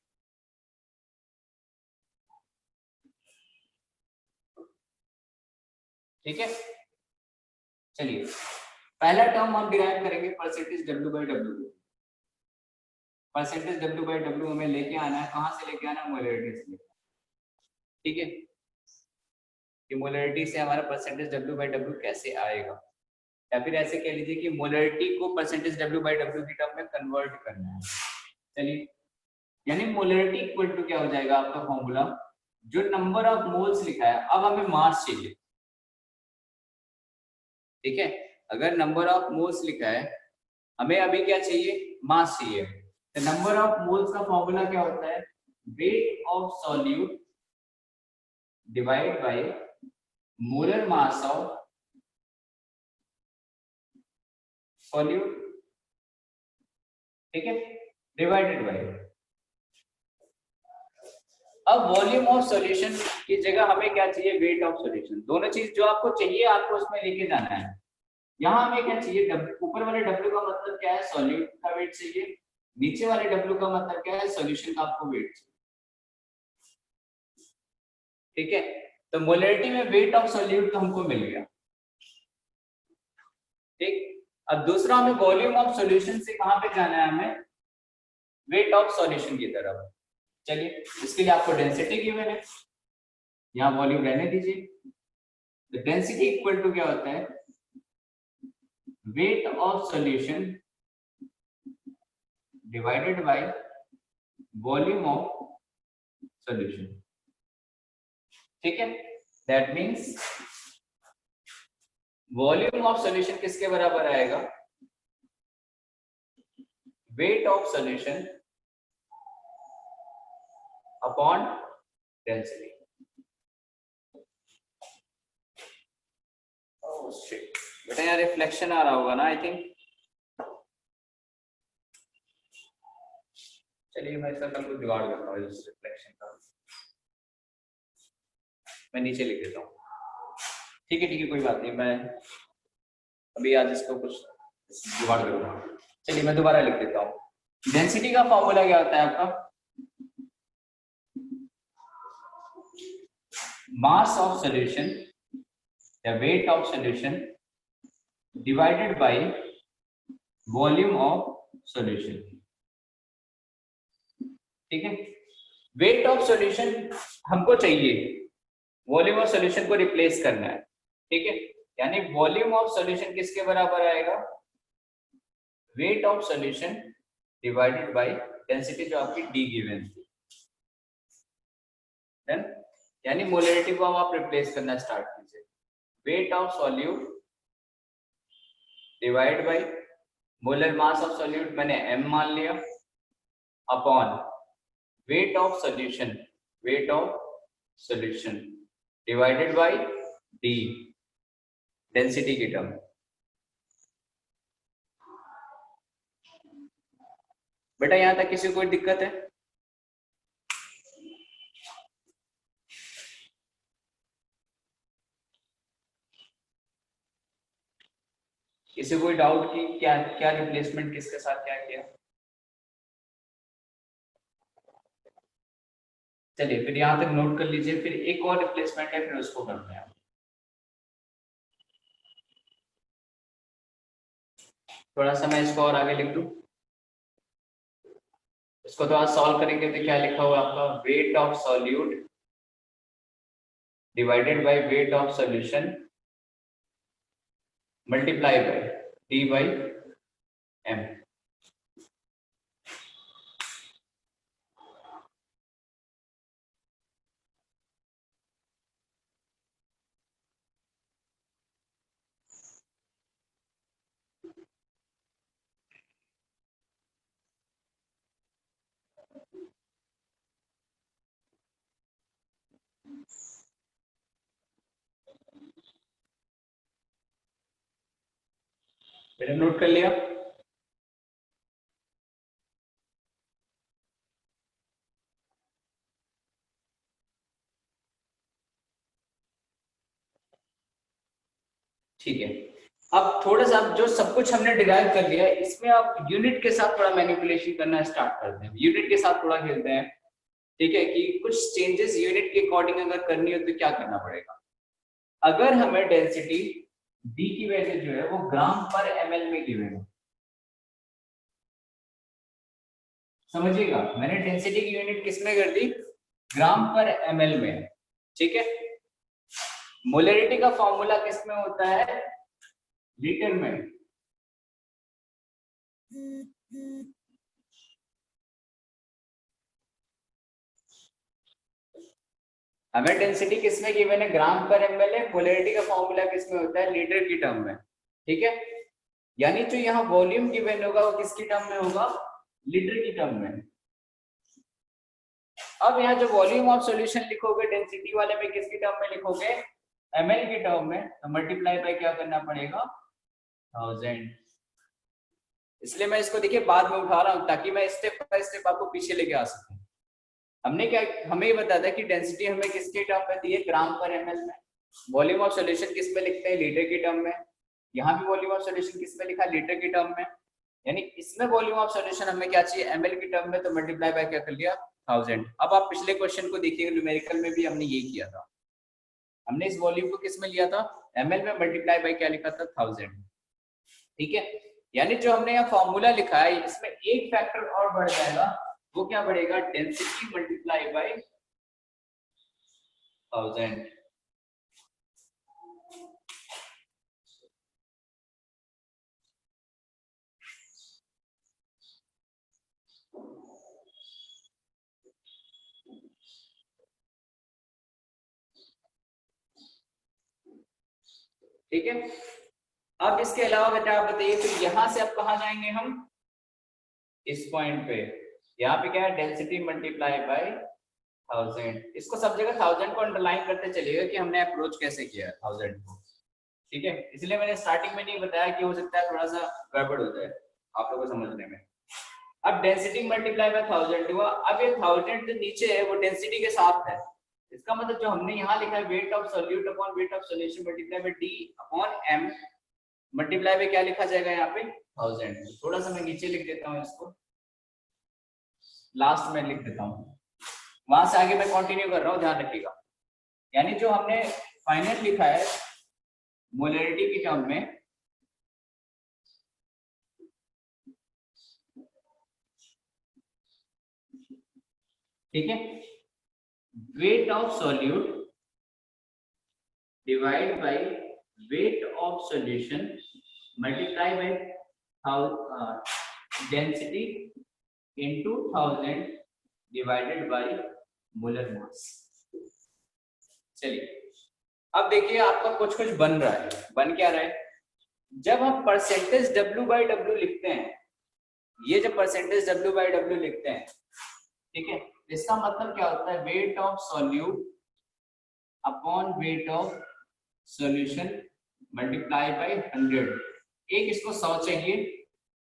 ठीक है, चलिए पहला टर्म हम डिराइव करेंगे percentage W by W. Percentage W by W हमें लेके आना है, कहां से लेके आना है, मोलरिटी से। ठीक है, कि मोलरिटी से हमारा परसेंटेज डब्ल्यू बाई डब्ल्यू कैसे आएगा, या फिर ऐसे कह लीजिए कि मोलरिटी को परसेंटेज डब्ल्यू बाई डब्ल्यू की टर्म में कन्वर्ट करना है। चलिए, यानी मोलरिटी इक्वल टू क्या हो जाएगा आपका फॉर्मूला, जो नंबर ऑफ मोल्स लिखा है, अब हमें मास चाहिए। ठीक है, अगर नंबर ऑफ मोल्स लिखा है, हमें अभी क्या चाहिए, मास चाहिए। तो नंबर ऑफ मोल्स का फॉर्मूला क्या होता है, weight of solute divide by molar mass of solute. ठीक है, डिवाइडेड बाय, अब वॉल्यूम ऑफ सॉल्यूशन की जगह हमें क्या चाहिए, वेट ऑफ सॉल्यूशन। दोनों चीज जो आपको चाहिए आपको उसमें लेके जाना है। यहाँ हमें क्या चाहिए, ऊपर वाले डब्ल्यू का मतलब क्या है, सॉल्यूट का वेट चाहिए। नीचे वाले डब्ल्यू का मतलब क्या है, सॉल्यूशन का आपको वेट चाहिए। ठीक है, तो मोलरिटी में वेट ऑफ सॉल्यूट तो हमको मिल गया। ठीक, अब दूसरा हमें वॉल्यूम ऑफ सॉल्यूशन से कहां पे जाना है, हमें वेट ऑफ सॉल्यूशन की तरफ। चलिए, इसके लिए आपको डेंसिटी गिवन है, यहाँ वॉल्यूम रहने दीजिए। तो डेंसिटी इक्वल टू क्या होता है, weight of solution divided by volume of solution. ठीक है, that means volume of solution किसके बराबर आएगा, wait of solution upon density. Oh shit, बेटा यार रिफ्लेक्शन आ रहा होगा ना, आई थिंक। चलिए मैं इसका कल को जुगाड़ करता हूँ, इस रिफ्लेक्शन का मैं नीचे लिख देता हूँ। ठीक है, कोई बात नहीं, मैं अभी आज इसको कुछ जुगाड़ करूंगा। चलिए मैं दोबारा लिख देता हूँ। डेंसिटी का फॉर्मूला क्या होता है आपका, मास ऑफ सॉल्यूशन या wait of solution divided by volume of solution. ठीक है, वेट ऑफ सॉल्यूशन हमको चाहिए, वॉल्यूम ऑफ सॉल्यूशन को रिप्लेस करना है। ठीक है, यानी वॉल्यूम ऑफ सॉल्यूशन किसके बराबर आएगा, wait of solution divided by density जो आपकी डी गिवन थी। डन, यानी मोलरिटी को आप रिप्लेस करना स्टार्ट कीजिए। Wait of solute divide by molar mass of solute मैंने m मान लिया, upon weight of solution, wait of solution divided by d, density की टर्म। बेटा यहां तक किसी को कोई दिक्कत है, किसी कोई डाउट कि क्या क्या रिप्लेसमेंट किसके साथ क्या किया? चलिए फिर यहाँ तक नोट कर लीजिए, फिर एक और रिप्लेसमेंट है, फिर उसको करते हैं। थोड़ा सा मैं इसको और आगे लिख दूं, इसको थोड़ा सॉल्व करेंगे तो क्या लिखा हुआ आपका, weight of solute divided by weight of solution multiply by D by M. मैंने नोट कर लिया। ठीक है, अब थोड़ा सा जो सब कुछ हमने डिराइव कर लिया, इसमें आप यूनिट के साथ थोड़ा मैनिपुलेशन करना स्टार्ट करते हैं, यूनिट के साथ थोड़ा खेलते हैं। ठीक है, कि कुछ चेंजेस यूनिट के अकॉर्डिंग अगर करनी हो तो क्या करना पड़ेगा। अगर हमें डेंसिटी डी की वैल्यू जो है वो ग्राम पर ml में गिवन है, समझिएगा, मैंने डेंसिटी की यूनिट किस में कर दी, ग्राम पर ml में। ठीक है, मोलरिटी का फॉर्मूला किस में होता है, लीटर में। हमें डेंसिटी किस में गिवन है, ग्राम पर ml है, मोलरिटी का फॉर्मूला किस में होता है, लीटर की टर्म में। ठीक है, यानी जो यहाँ वॉल्यूम गिवन होगा वो किसकी टर्म में होगा, लीटर की टर्म में। अब यहाँ जो वॉल्यूम ऑफ सॉल्यूशन लिखोगे डेंसिटी वाले में किसकी टर्म में लिखोगे, ml की टर्म में, तो मल्टीप्लाई बाय क्या करना पड़ेगा, 1000। इसलिए मैं इसको देखिए बाद में उठा रहा हूँ ताकि मैं स्टेप बाय स्टेप आपको पीछे लेके आ सकूं। हमने क्या, हमें ये बता था कि डेंसिटी हमें किसके टर्म में दी है, ग्राम पर ml में। वॉल्यूम ऑफ सॉल्यूशन किस में लिखते हैं, लीटर की टर्म में। यहाँ भी वॉल्यूम ऑफ सॉल्यूशन किस में लिखा, लीटर की टर्म में। यानी इसमें वॉल्यूम ऑफ सॉल्यूशन हमें क्या चाहिए, ml की टर्म में, तो मल्टीप्लाई बाय क्या कर लिया, 1000। अब आप पिछले क्वेश्चन को देखिए, न्यूमेरिकल में भी हमने ये किया था, हमने इस वॉल्यूम को किस में लिया था, ml में, मल्टीप्लाई बाय क्या लिखा था, 1000। ठीक है, यानी जो हमने यहाँ फॉर्मूला लिखा है इसमें एक फैक्टर और बढ़ जाएगा, वो क्या बढ़ेगा, डेंसिटी मल्टीप्लाई बाय 1000। ठीक है, अब इसके अलावा बेटा आप बताइए, फिर यहां से अब कहां जाएंगे हम, इस पॉइंट पे, यहाँ पे क्या है, डेंसिटी मल्टीप्लाई बाय 1000। इसको सब जगह 1000 को अंडरलाइन करते चलिएगा कि हमने अप्रोच कैसे किया है 1000 को। ठीक है, इसलिए मैंने स्टार्टिंग में नहीं बताया कि हो सकता है थोड़ा सा गड़बड़ हो जाए आप लोगों को समझने में। अब डेंसिटी मल्टीप्लाई बाय 1000 हुआ, अब ये 1000 जो नीचे है वो डेंसिटी के साथ है, इसका मतलब जो हमने यहाँ लिखा है weight of solute upon weight of solution multiply by D upon M, multiply by क्या लिखा जाएगा यहाँ पे, 1000। थोड़ा सा मैं नीचे लिख देता हूँ, इसको लास्ट में लिख देता हूँ, वहां से आगे मैं कंटिन्यू कर रहा हूँ, ध्यान रखिएगा। यानी जो हमने फाइनल लिखा है मोलरिटी की टर्म में, ठीक है, weight of solute divide by weight of solution multiply by density into 1000 divided by molar मास। चलिए अब देखिए आपका कुछ कुछ बन रहा है, बन क्या रहा है, जब हम परसेंटेज W बाई W लिखते हैं, ये जब परसेंटेज W बाई W लिखते हैं, ठीक है, इसका मतलब क्या होता है, weight of solute upon weight of solution multiply by 100। एक इसको 100 चाहिए,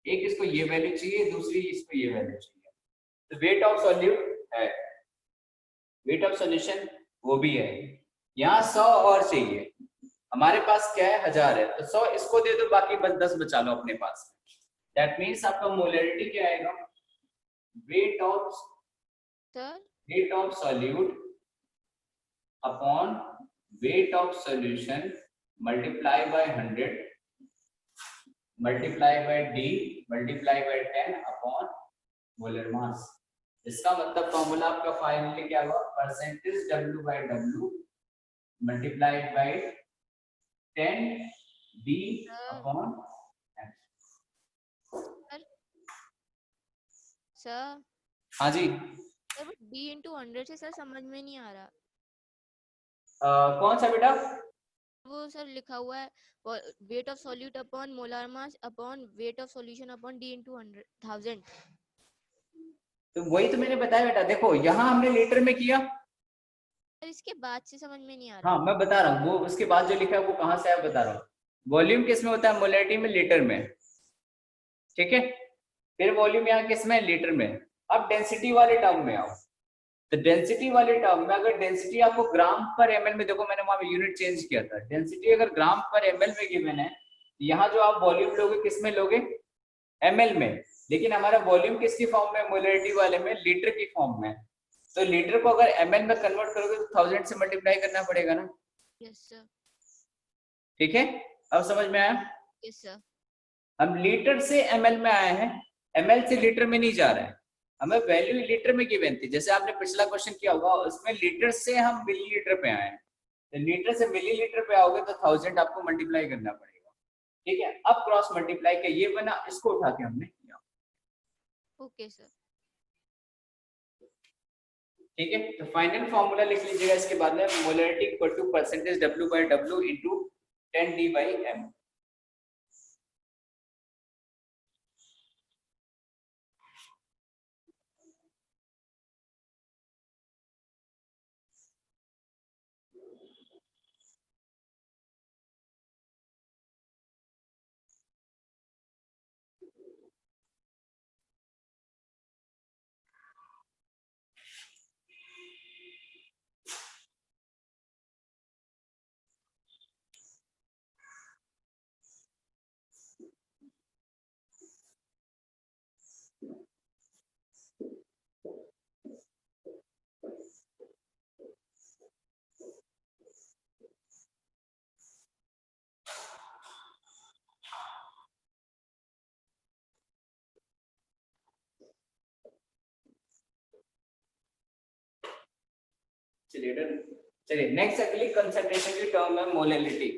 एक इसको ये वैल्यू चाहिए, दूसरी इसको ये वैल्यू चाहिए, तो वेट ऑफ सॉल्यूट है, वेट ऑफ सॉल्यूशन वो भी है, यहाँ 100 और चाहिए, हमारे पास क्या है 1000 है, तो 100 इसको दे दो, बाकी बस 10 बचा लो अपने पास। दैट मीन्स आपका मोलरिटी क्या आएगा, weight sir of solute upon weight of solution multiply by 100 multiply by D multiply by 10 upon molar mass. इसका मतलब फॉर्मूला आपका फाइनली क्या हुआ, percentage W by W multiplied by 10 D upon sir हाँ जी। सर बट d into 100 से sir समझ में नहीं आ रहा। कौन सा बेटा? वो सर लिखा हुआ है weight of solute upon molar mass upon weight of solution upon d into 1000। तो वही तो मैंने बताया बेटा, देखो यहाँ हमने लीटर में किया। सर इसके बाद से समझ में नहीं आ रहा। हाँ मैं बता रहा हूँ, वो उसके बाद जो लिखा है वो कहाँ से है बता रहा हूँ। वॉल्यूम किस में होता है, मोलरिटी में, लीटर में, ठीक है। फिर वॉल्यूम यहाँ किस में, लीटर में। अब डेंसिटी वाले टर्म में आओ, तो डेंसिटी वाले टर्म में अगर डेंसिटी आपको ग्राम पर एमएल में, देखो मैंने वहां यूनिट चेंज किया था, डेंसिटी अगर ग्राम पर एमएल में गिवन है, यहाँ जो आप वॉल्यूम लोगे किस में लोगे, एमएल में, लेकिन हमारा वॉल्यूम किसकी फॉर्म में, मोलरिटी वाले में, लीटर की फॉर्म में। तो लीटर को अगर एमएल में कन्वर्ट करोगे तो 1000 से मल्टीप्लाई करना पड़ेगा ना। Yes sir. ठीक है, अब समझ में आया। Yes sir. हम लीटर से एमएल में आए हैं, एमएल से लीटर में नहीं जा रहे हैं, हमें वैल्यू लीटर में गिवन थी। जैसे आपने पिछला क्वेश्चन किया होगा, उसमें लीटर से हम मिलीलीटर पे आए हैं, तो लीटर से मिलीलीटर पे आओगे तो 1000 आपको मल्टीप्लाई करना पड़ेगा। ठीक है, अब क्रॉस मल्टीप्लाई का ये बना, इसको उठा के हमने किया। Okay sir. ठीक है, तो फाइनल फॉर्मूला लिख लीजिएगा इसके बाद में, molarity equal to percentage W by W into 10D by M। चलिए नेक्स्ट अगली कंसंट्रेशन की टर्म है मोलरिटी।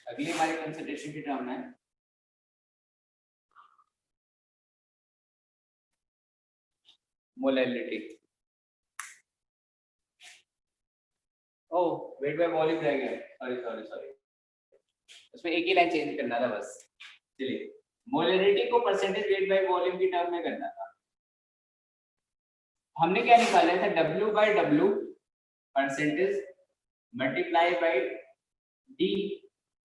अगली हमारी कंसंट्रेशन की टर्म है molarity. Oh weight by volume रह गया, सॉरी उसमें एक ही लाइन चेंज करना था बस। चलिए, मोलरिटी को परसेंटेज वेट बाय वॉल्यूम की टर्म में करना था। हमने क्या निकाला था, W by W percentage multiply by D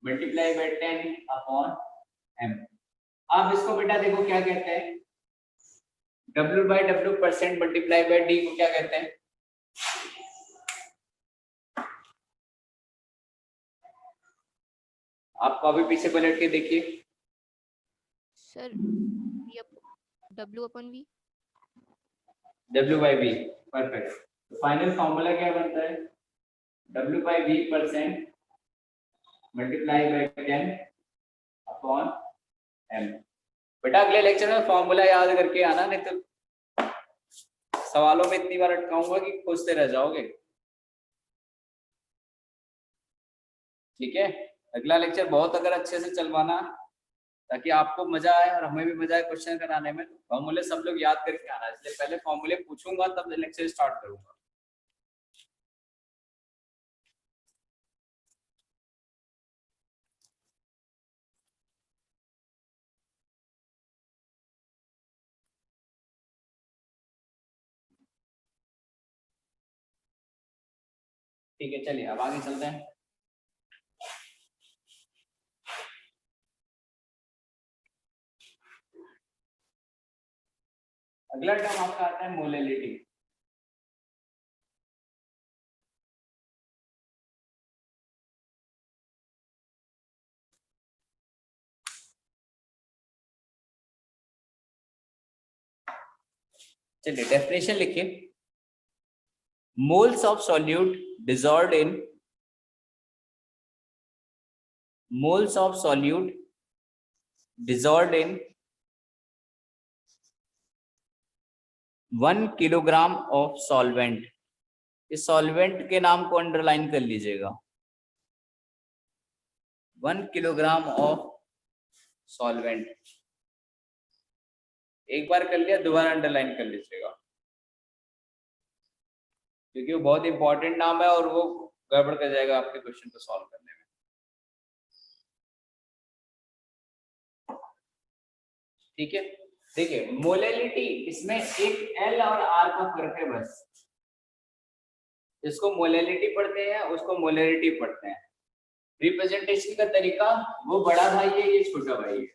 multiply by 10 upon M। अब इसको बेटा देखो क्या कहते हैं, W by W percent multiply by D को क्या कहते हैं, आपको अभी पीछे पलट के देखिए। Sir W upon V। W by V, perfect. तो फाइनल फॉर्मूला क्या बनता है, W by V percent multiply by 10 upon M। बेटा अगले लेक्चर में फॉर्मूला याद करके आना, नहीं तो सवालों में इतनी बार अटकाऊंगा कि खोजते रह जाओगे। ठीक है, अगला लेक्चर बहुत अगर अच्छे से चलवाना, ताकि आपको मजा आए और हमें भी मजा आए क्वेश्चन कराने में। फॉर्मूले सब लोग याद करके आना, इसलिए पहले फॉर्मूले पूछूंगा तब लेक्चर स्टार्ट करूंगा। ठीक है, चलिए अब आगे चलते हैं। अगला टर्म आपका आता है मोलैलिटी। चलिए डेफिनेशन लिखिए। Moles of solute dissolved in moles of solute dissolved in 1 kilogram of solvent. इस सॉल्वेंट के नाम को अंडरलाइन कर लीजिएगा। 1 किलोग्राम ऑफ सॉल्वेंट, एक बार कर लिया, दोबारा अंडरलाइन कर लीजिएगा, क्योंकि वो बहुत इंपॉर्टेंट नाम है और वो गड़बड़ कर जाएगा आपके क्वेश्चन को सॉल्व करने में। ठीक है, देखिए मोलैलिटी, इसमें एक एल और आर का फर्क है बस। इसको मोलैलिटी पढ़ते हैं, उसको मोलैरिटी पढ़ते हैं। रिप्रेजेंटेशन का तरीका, वो बड़ा भाई है, ये छोटा भाई है,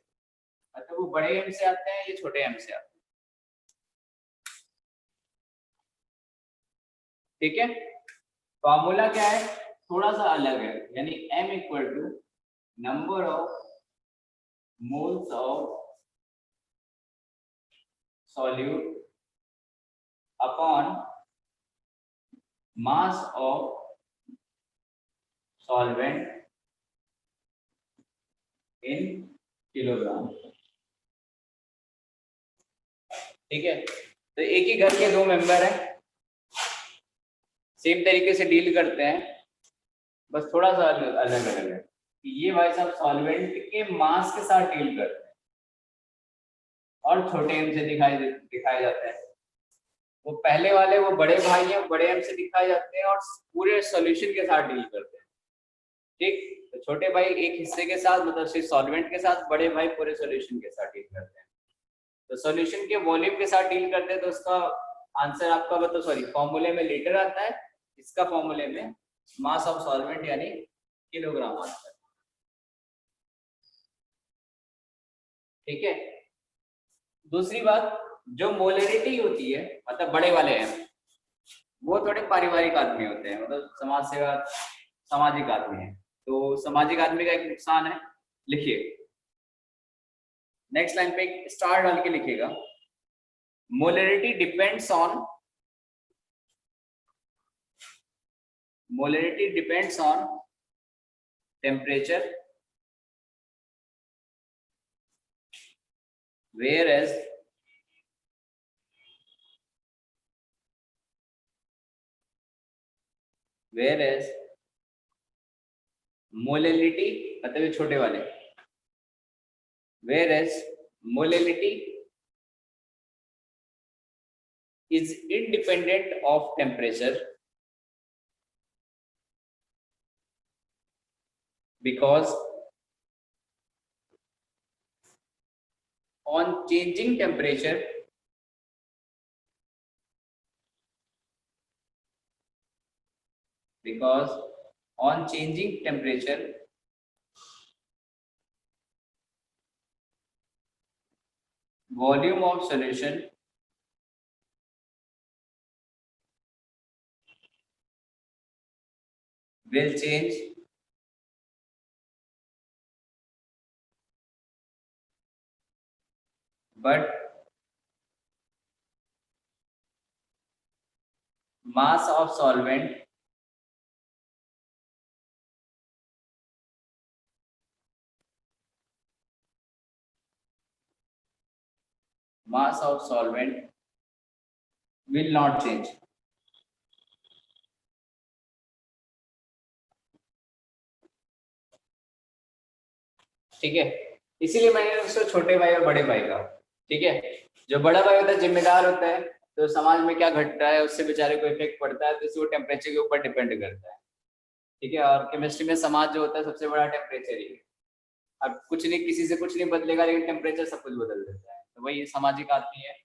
मतलब वो बड़े एम से आते हैं, ये छोटे एम से आते हैं। ठीक है, फॉर्मूला क्या है, थोड़ा सा अलग है, यानी m equal to number of moles of solute upon mass of solvent in kilogram। ठीक है, तो एक ही घर के दो मेंबर हैं, सेम तरीके से डील करते हैं, बस थोड़ा सा अलग अलग है। ये भाई साहब सॉल्वेंट के मास के साथ डील करते हैं और छोटे एम से दिखाए जाते हैं। वो पहले वाले वो बड़े भाई हैं, बड़े एम से दिखाए जाते हैं और पूरे सॉल्यूशन के साथ डील करते हैं। ठीक, तो छोटे भाई एक हिस्से के साथ, मतलब सिर्फ सॉल्वेंट के साथ, बड़े भाई पूरे सॉल्यूशन के साथ डील करते हैं। तो सॉल्यूशन के वॉल्यूम के साथ डील करते हैं, तो उसका आंसर आपका मतलब सॉरी फॉर्मूले में लीटर आता है, इसका फॉर्मूले में मास ऑफ सॉल्वेंट यानी किलोग्राम आता है। ठीक है, दूसरी बात, जो मोलैरिटी होती है, मतलब बड़े वाले हैं, वो थोड़े पारिवारिक आदमी होते हैं, मतलब समाज सेवा, सामाजिक आदमी है। तो सामाजिक आदमी का एक नुकसान है, लिखिए नेक्स्ट लाइन पे एक स्टार डाल के लिखिएगा। Molarity depends on temperature, whereas molality, मतलब ये छोटे वाले, whereas molality is independent of temperature because on changing temperature volume of solution will change, but mass of solvent will not change। ठीक है, इसीलिए मैंने उसको छोटे भाई और बड़े भाई का। ठीक है, जो बड़ा भाई होता है जिम्मेदार होता है, तो समाज में क्या घट रहा है उससे बेचारे को इफेक्ट पड़ता है, तो इससे वो टेम्परेचर के ऊपर डिपेंड करता है। ठीक है, और केमिस्ट्री में समाज जो होता है सबसे बड़ा टेम्परेचर ही है। अब कुछ नहीं, किसी से कुछ नहीं बदलेगा, लेकिन टेम्परेचर सब कुछ बदल देता है। तो वही सामाजिक आदमी है,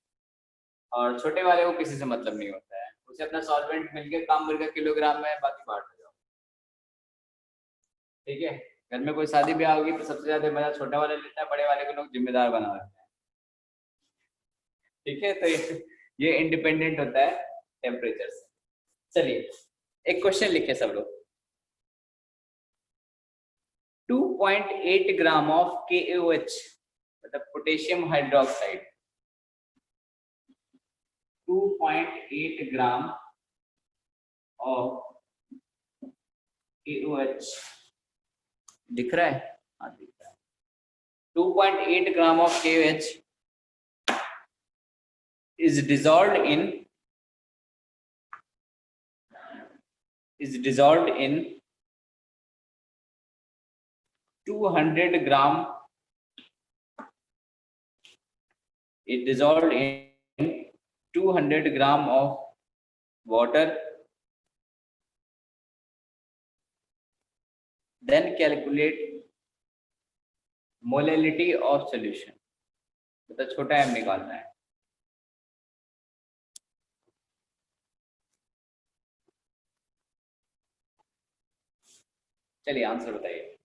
और छोटे वाले को किसी से मतलब नहीं होता है, उसे अपना सॉल्वेंट मिल के काम मिल गया किलोग्राम में, बाकी बांट जाओ। ठीक है, घर में कोई शादी ब्याह होगी तो सबसे ज्यादा मजा छोटा वाला लेता है, बड़े वाले को लोग जिम्मेदार बना देते हैं। ठीक है, तो ये इंडिपेंडेंट होता है टेम्परेचर से। चलिए एक क्वेश्चन लिखे सब लोग। 2.8 ग्राम ऑफ KOH मतलब potassium hydroxide, 2.8 gram of KOH दिख रहा है? हाँ दिख रहा है। 2.8 gram of KOH is dissolved in 200 gram, it dissolved in 200 gram of water, then calculate molality of solution। मतलब छोटा m निकालना है। चलिए आंसर बताइए।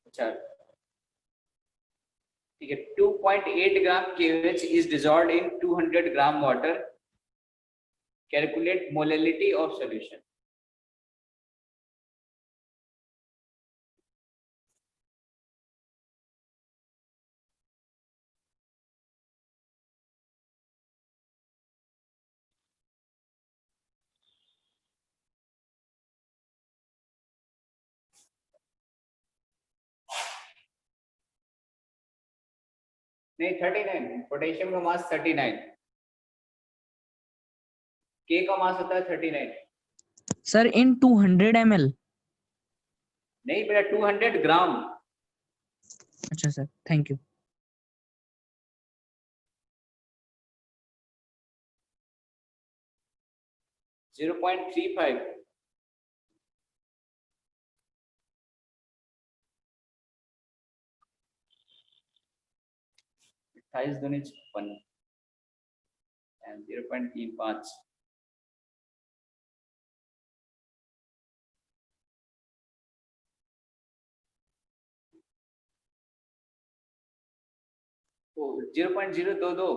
अच्छा ठीक है, 2.8 ग्राम KOH is dissolved in 200 gram water, calculate molality of solution। नहीं 39, पोटेशियम का मास 39, K का मास होता है 39। सर इन 200 ml। नहीं बेटा 200 ग्राम। अच्छा सर, थैंक यू। 0.35। अट्ठाईस दूनी 56 एंड 0.35। तो 0.022।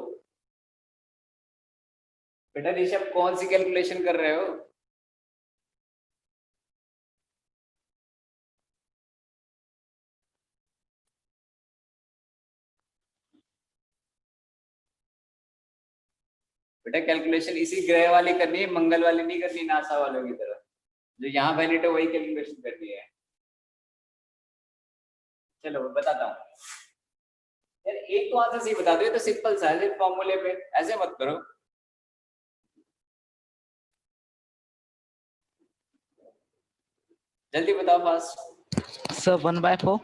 बेटा ऋषभ कौन सी कैलकुलेशन कर रहे हो? बेटा कैलकुलेशन इसी ग्रह वाली करनी है, मंगल वाली नहीं करनी नासा वालों की तरह, जो यहाँ वैलिड है वही कैलकुलेशन करनी है। चलो बताता हूँ यार, एक तो आंसर सही बता दो, ये तो सिंपल सा है, सिर्फ फॉर्मूले पे ऐसे मत करो। जल्दी बताओ फास्ट। सर 1/4।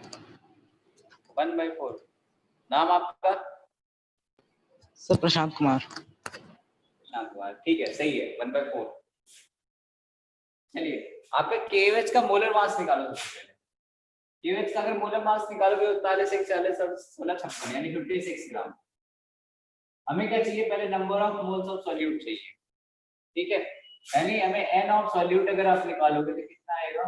1/4। नाम आपका? सर प्रशांत कुमार। ठीक है सही है, 1/4। चलिए आपका KOH का मोलर मास निकालो सबसे पहले। KOH का अगर मोलर मास निकालोगे 39 1 40 16 56 यानी 56 ग्राम। हमें क्या चाहिए? पहले number of moles of solute चाहिए। ठीक है, यानी हमें n ऑफ सॉल्यूट अगर आप निकालोगे तो कितना आएगा?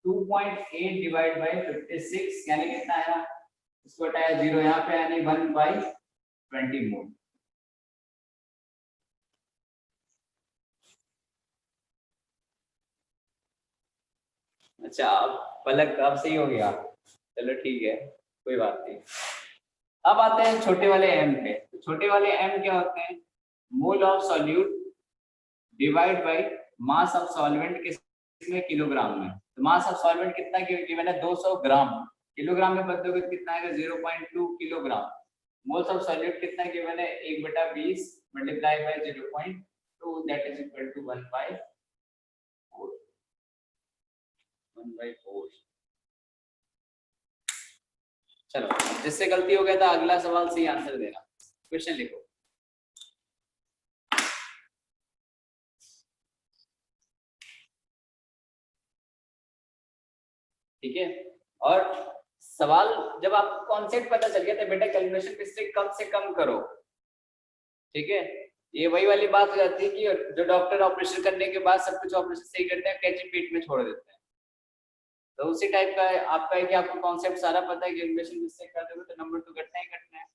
2.8 डिवाइड बाय 56 यानी कितना आया? इसको हटाया 0 यहाँ पे, यानी 1/20 मोल। अच्छा अब पलक अब सही हो गया, चलो ठीक है कोई बात नहीं। अब आते हैं छोटे वाले m पे। तो छोटे वाले m क्या होते हैं? Mole of solute divide by mass of solvent किसमें? किलोग्राम में। तो मास ऑफ सॉल्वेंट कितना गिवन है? 200 ग्राम। किलोग्राम में बदलोगे तो कितना आएगा? 0.2 किलोग्राम। मोल्स ऑफ सॉल्यूट कितना गिवन है? 1/20 multiply by 0.2। 2 that is equal to 1 by 4. 1 by 4. चलो, जिससे गलती हो गया था अगला सवाल सही आंसर देना। क्वेश्चन लिखो। ठीक है, और सवाल जब आपको कॉन्सेप्ट पता चल गया तो बेटा कैलकुलेशन किससे कम करो। ठीक है, ये वही वाली बात हो जाती है कि जो डॉक्टर ऑपरेशन करने के बाद सब कुछ ऑपरेशन सही करते हैं, कैंची पेट में छोड़ देते हैं। तो उसी टाइप का है आपका है कि आपको कॉन्सेप्ट सारा पता है, कैलकुलेशन जिससे कर दोगे तो नंबर तो कटना ही कटना है।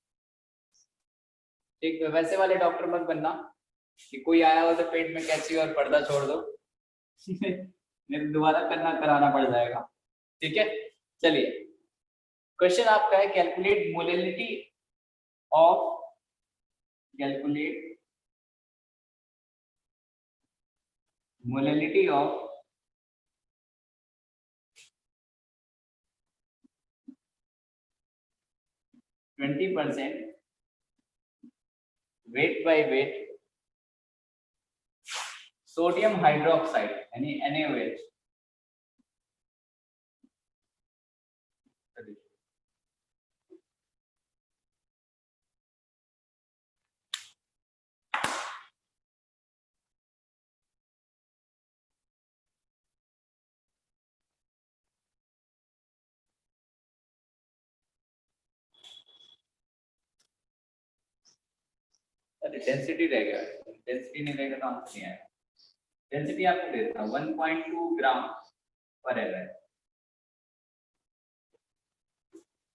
ठीक है, वैसे वाले डॉक्टर मत बनना कि कोई आया हो तो पेट में कैंची और पर्दा छोड़ दो नहीं तो दोबारा कराना पड़ जाएगा। ठीक है, चलिए क्वेश्चन आपका है calculate molality of %, weight by weight sodium hydroxide यानी NaOH। अरे डेंसिटी रहेगा, डेंसिटी नहीं रहेगा तो आंसर नहीं आएगा। डेंसिटी आपको दे देता 1.2 ग्राम पर एल।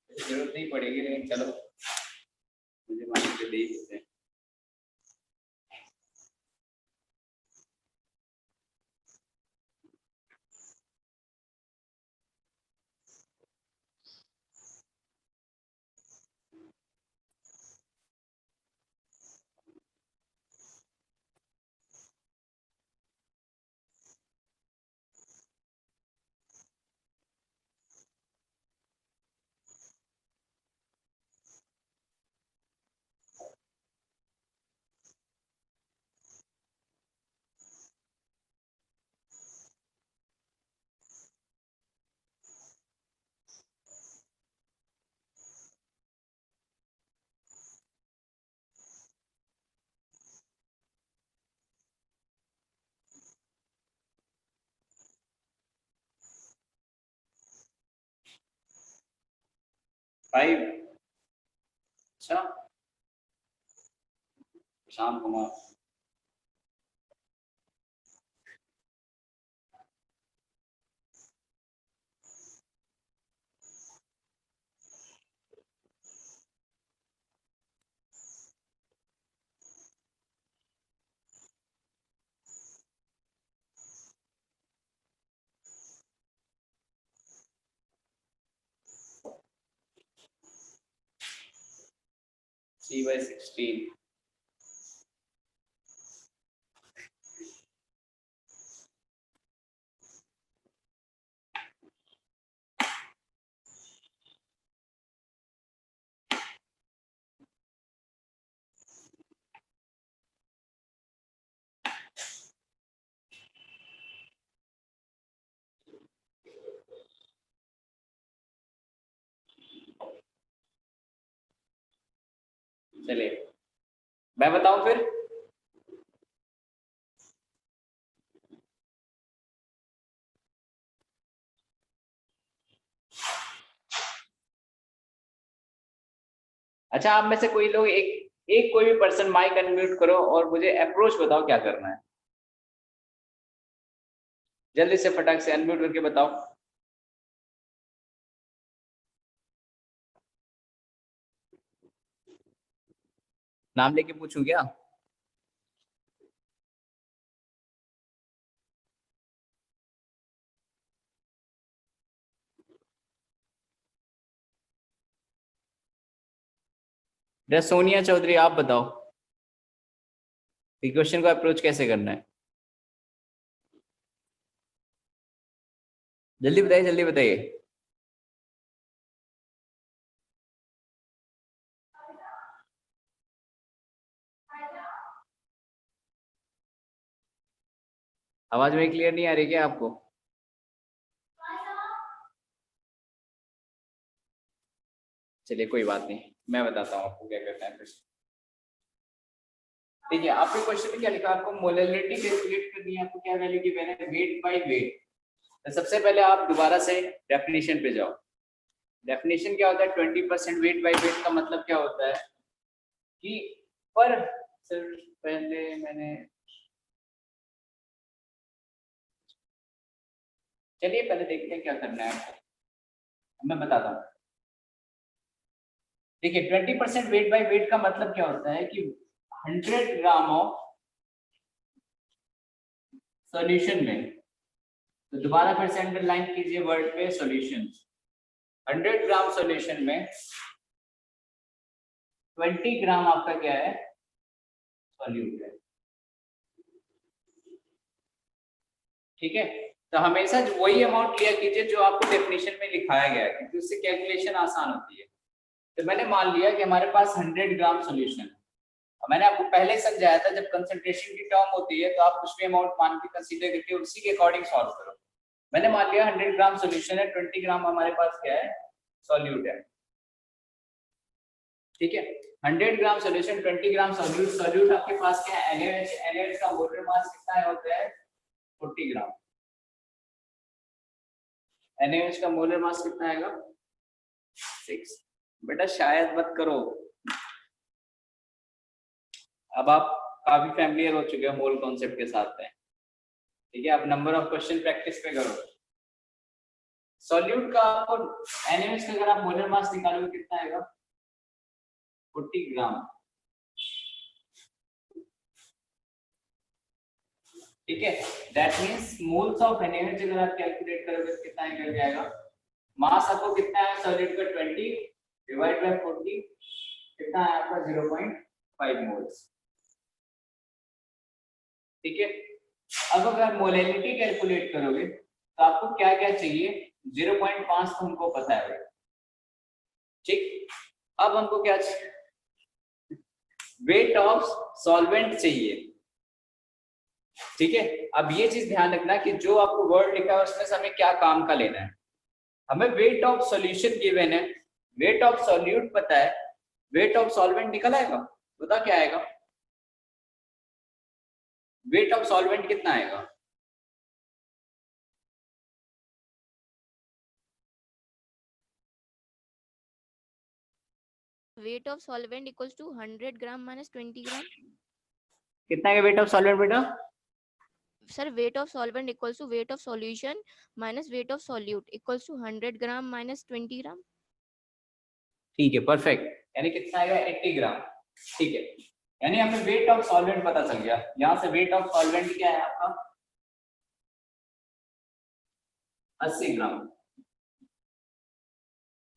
जरूरत नहीं पड़ेगी लेकिन चलो मुझे मान के दे ही देते हैं। फाइव। अच्छा, शाम कुमार C/16। चलिए मैं बताऊं फिर। अच्छा, आप में से कोई लोग एक एक कोई भी पर्सन माइक अनम्यूट करो और मुझे अप्रोच बताओ क्या करना है। जल्दी से फटाक से अनम्यूट करके बताओ। नाम लेके पूछूं क्या? सोनिया चौधरी, आप बताओ क्वेश्चन को अप्रोच कैसे करना है। जल्दी बताइए, जल्दी बताइए। आवाज में क्लियर नहीं आ रही क्या आपको? चलिए कोई बात नहीं, मैं बताता हूँ आपको क्या करना है फिर। ठीक है, आपके क्वेश्चन में क्या लिखा, आपको मोलैलिटी कैलकुलेट करनी है, आपको क्या वैल्यू गिवन है, वेट बाय वेट। तो सबसे पहले आप दोबारा से डेफिनेशन पे जाओ। डेफिनेशन क्या होता है, 20% वेट बाय वेट का मतलब क्या होता है कि पर, सर पहले मैंने, चलिए पहले देखते हैं क्या करना है आपको, मैं बताता हूँ। देखिए 20% वेट बाय वेट का मतलब क्या होता है कि 100 ग्राम ऑफ सॉल्यूशन में, तो दोबारा फिर से अंडरलाइन कीजिए वर्ड पे सॉल्यूशन। 100 ग्राम सॉल्यूशन में 20 ग्राम आपका क्या है, सॉल्यूट है। ठीक है, तो हमेशा वही अमाउंट लिया कीजिए जो आपको डेफिनेशन में लिखाया गया है, क्योंकि उससे कैलकुलेशन आसान होती है। तो मैंने मान लिया कि हमारे पास 100 ग्राम सॉल्यूशन है, और मैंने आपको पहले ही समझाया था जब कंसंट्रेशन की टर्म होती है तो आप कुछ भी अमाउंट मान के कंसीडर करके उसी के अकॉर्डिंग सॉल्व करो। मैंने मान लिया 100 ग्राम सॉल्यूशन है, 20 ग्राम हमारे पास क्या है, सॉल्यूट है। ठीक है, 100 ग्राम सॉल्यूशन, 20 ग्राम सॉल्यूट। सॉल्यूट आपके पास क्या है, NaOH। NaOH का मोलर मास कितना होता है, 40 ग्राम। NaOH का मोलर मास कितना आएगा, 6। बेटा शायद मत करो, अब आप काफी फैमिलियर हो चुके हो मोल कॉन्सेप्ट के साथ में। ठीक है, अब नंबर ऑफ क्वेश्चन प्रैक्टिस पे करो। सॉल्यूट का आपको NaOH का अगर आप मोलर मास निकालोगे कितना आएगा, 40 ग्राम। ठीक है, that means moles of NaOH अगर आप कैलकुलेट करोगे तो कितना निकल जाएगा, मास आपको कितना है सॉलिड का, 20 डिवाइड बाय 40 कितना है आपका, 0.5 मोल्स। ठीक है, अब अगर मोलैलिटी कैलकुलेट करोगे तो आपको क्या क्या चाहिए, 0.5 तो हमको पता है भाई। ठीक, अब हमको क्या चाहिए, वेट ऑफ सॉल्वेंट चाहिए। ठीक है, अब ये चीज ध्यान रखना कि जो आपको वर्ड लिखा है उसमें से हमें क्या काम का लेना है। हमें वेट ऑफ सॉल्यूशन गिवन है, वेट ऑफ सॉल्यूट पता है, वेट ऑफ सॉल्वेंट निकल आएगा, बता क्या आएगा, वेट ऑफ सॉल्वेंट कितना आएगा, weight of solvent equals to 100 gram minus 20 gram. कितना है वेट ऑफ सॉल्वेंट बेटा, Sir, weight of solvent equals to weight of solution minus weight of solute equals to 100 gram minus 20 gram. ठीक है perfect, यानी कितना आएगा, 80 ग्राम। ठीक है, यानी हमें वेट ऑफ सॉल्वेंट पता चल गया। यहाँ से वेट ऑफ सॉल्वेंट क्या है आपका, 80 ग्राम।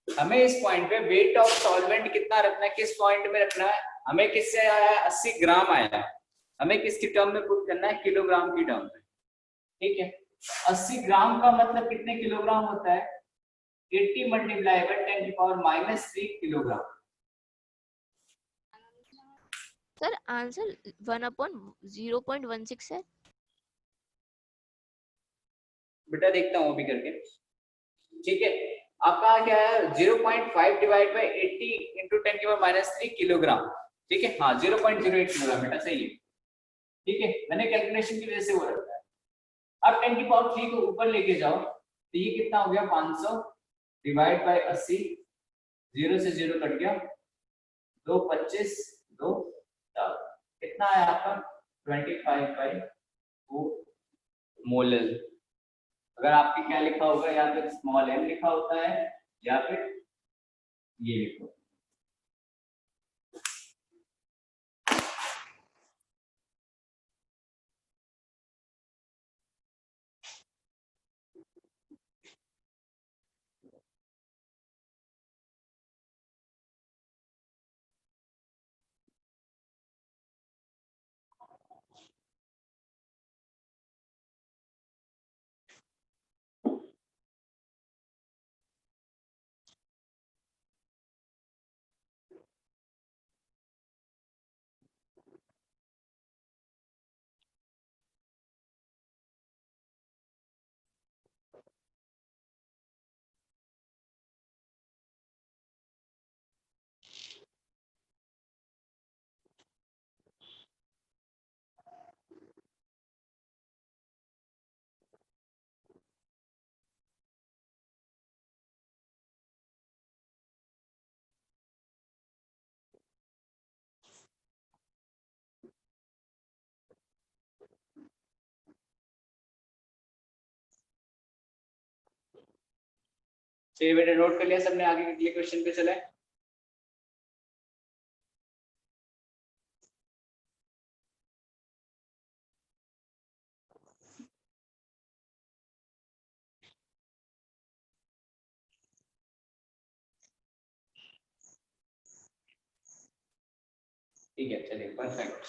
हमें इस पॉइंट पे वेट ऑफ सॉल्वेंट कितना रखना है, किस पॉइंट में रखना है, हमें किससे आया है, 80 ग्राम आया है, हमें किसकी टर्म में पुट करना है, किलोग्राम की टर्म में। ठीक है, 80 ग्राम का मतलब कितने किलोग्राम होता है, 80 मल्टीप्लाई बाय 10 की power -3 kilogram. Sir, answer 1 upon 0.16 है। बेटा देखता हूँ अभी करके। ठीक है, आपका क्या है, 0.5 डिवाइड बाय 80 इंटू 10 की पावर -3 किलोग्राम। ठीक है, हाँ 0.08 किलोग्राम बेटा सही है। ठीक है, मैंने कैलकुलेशन की वजह से वो रखा है। अब 10 की पावर 3 को ऊपर लेके जाओ तो ये कितना हो गया, 500 डिवाइड बाय 80, 0 से 0 कट गया, 2 25 2 4, कितना है आपका 25/4 मोलल। अगर आपके क्या लिखा होगा, या फिर स्मॉल m लिखा होता है या फिर ये लिखो। चलिए बेटा नोट कर लिया सबने, आगे के अगले क्वेश्चन पे चले। ठीक है चलिए परफेक्ट।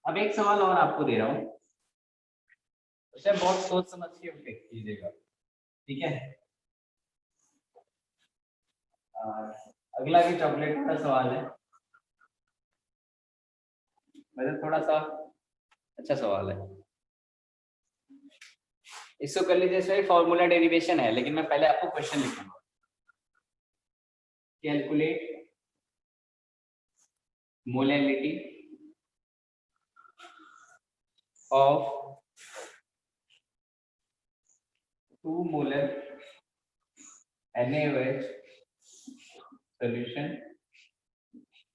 अब एक सवाल और आपको दे रहा हूँ, उसे बहुत सोच समझ के कीजिएगा, ठीक है। अगला भी चॉकलेट का सवाल है, मतलब थोड़ा सा अच्छा सवाल है, इसको कर लीजिए। इसमें फॉर्मूला डेरिवेशन है, लेकिन मैं पहले आपको क्वेश्चन लिखूंगा। Calculate molality of 2 molar NaOH solution,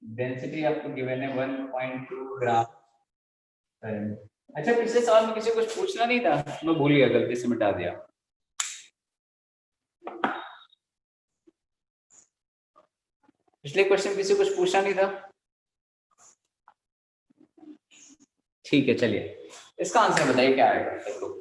density आपको गिवन है 1.2 ग्राम। अच्छा पिछले सवाल में किसी को कुछ पूछना नहीं था, मैं भूल गया, गलती से मिटा दिया। पिछले क्वेश्चन किसी को कुछ पूछना नहीं था? ठीक है चलिए, इसका आंसर बताइए क्या आएगा सब लोग।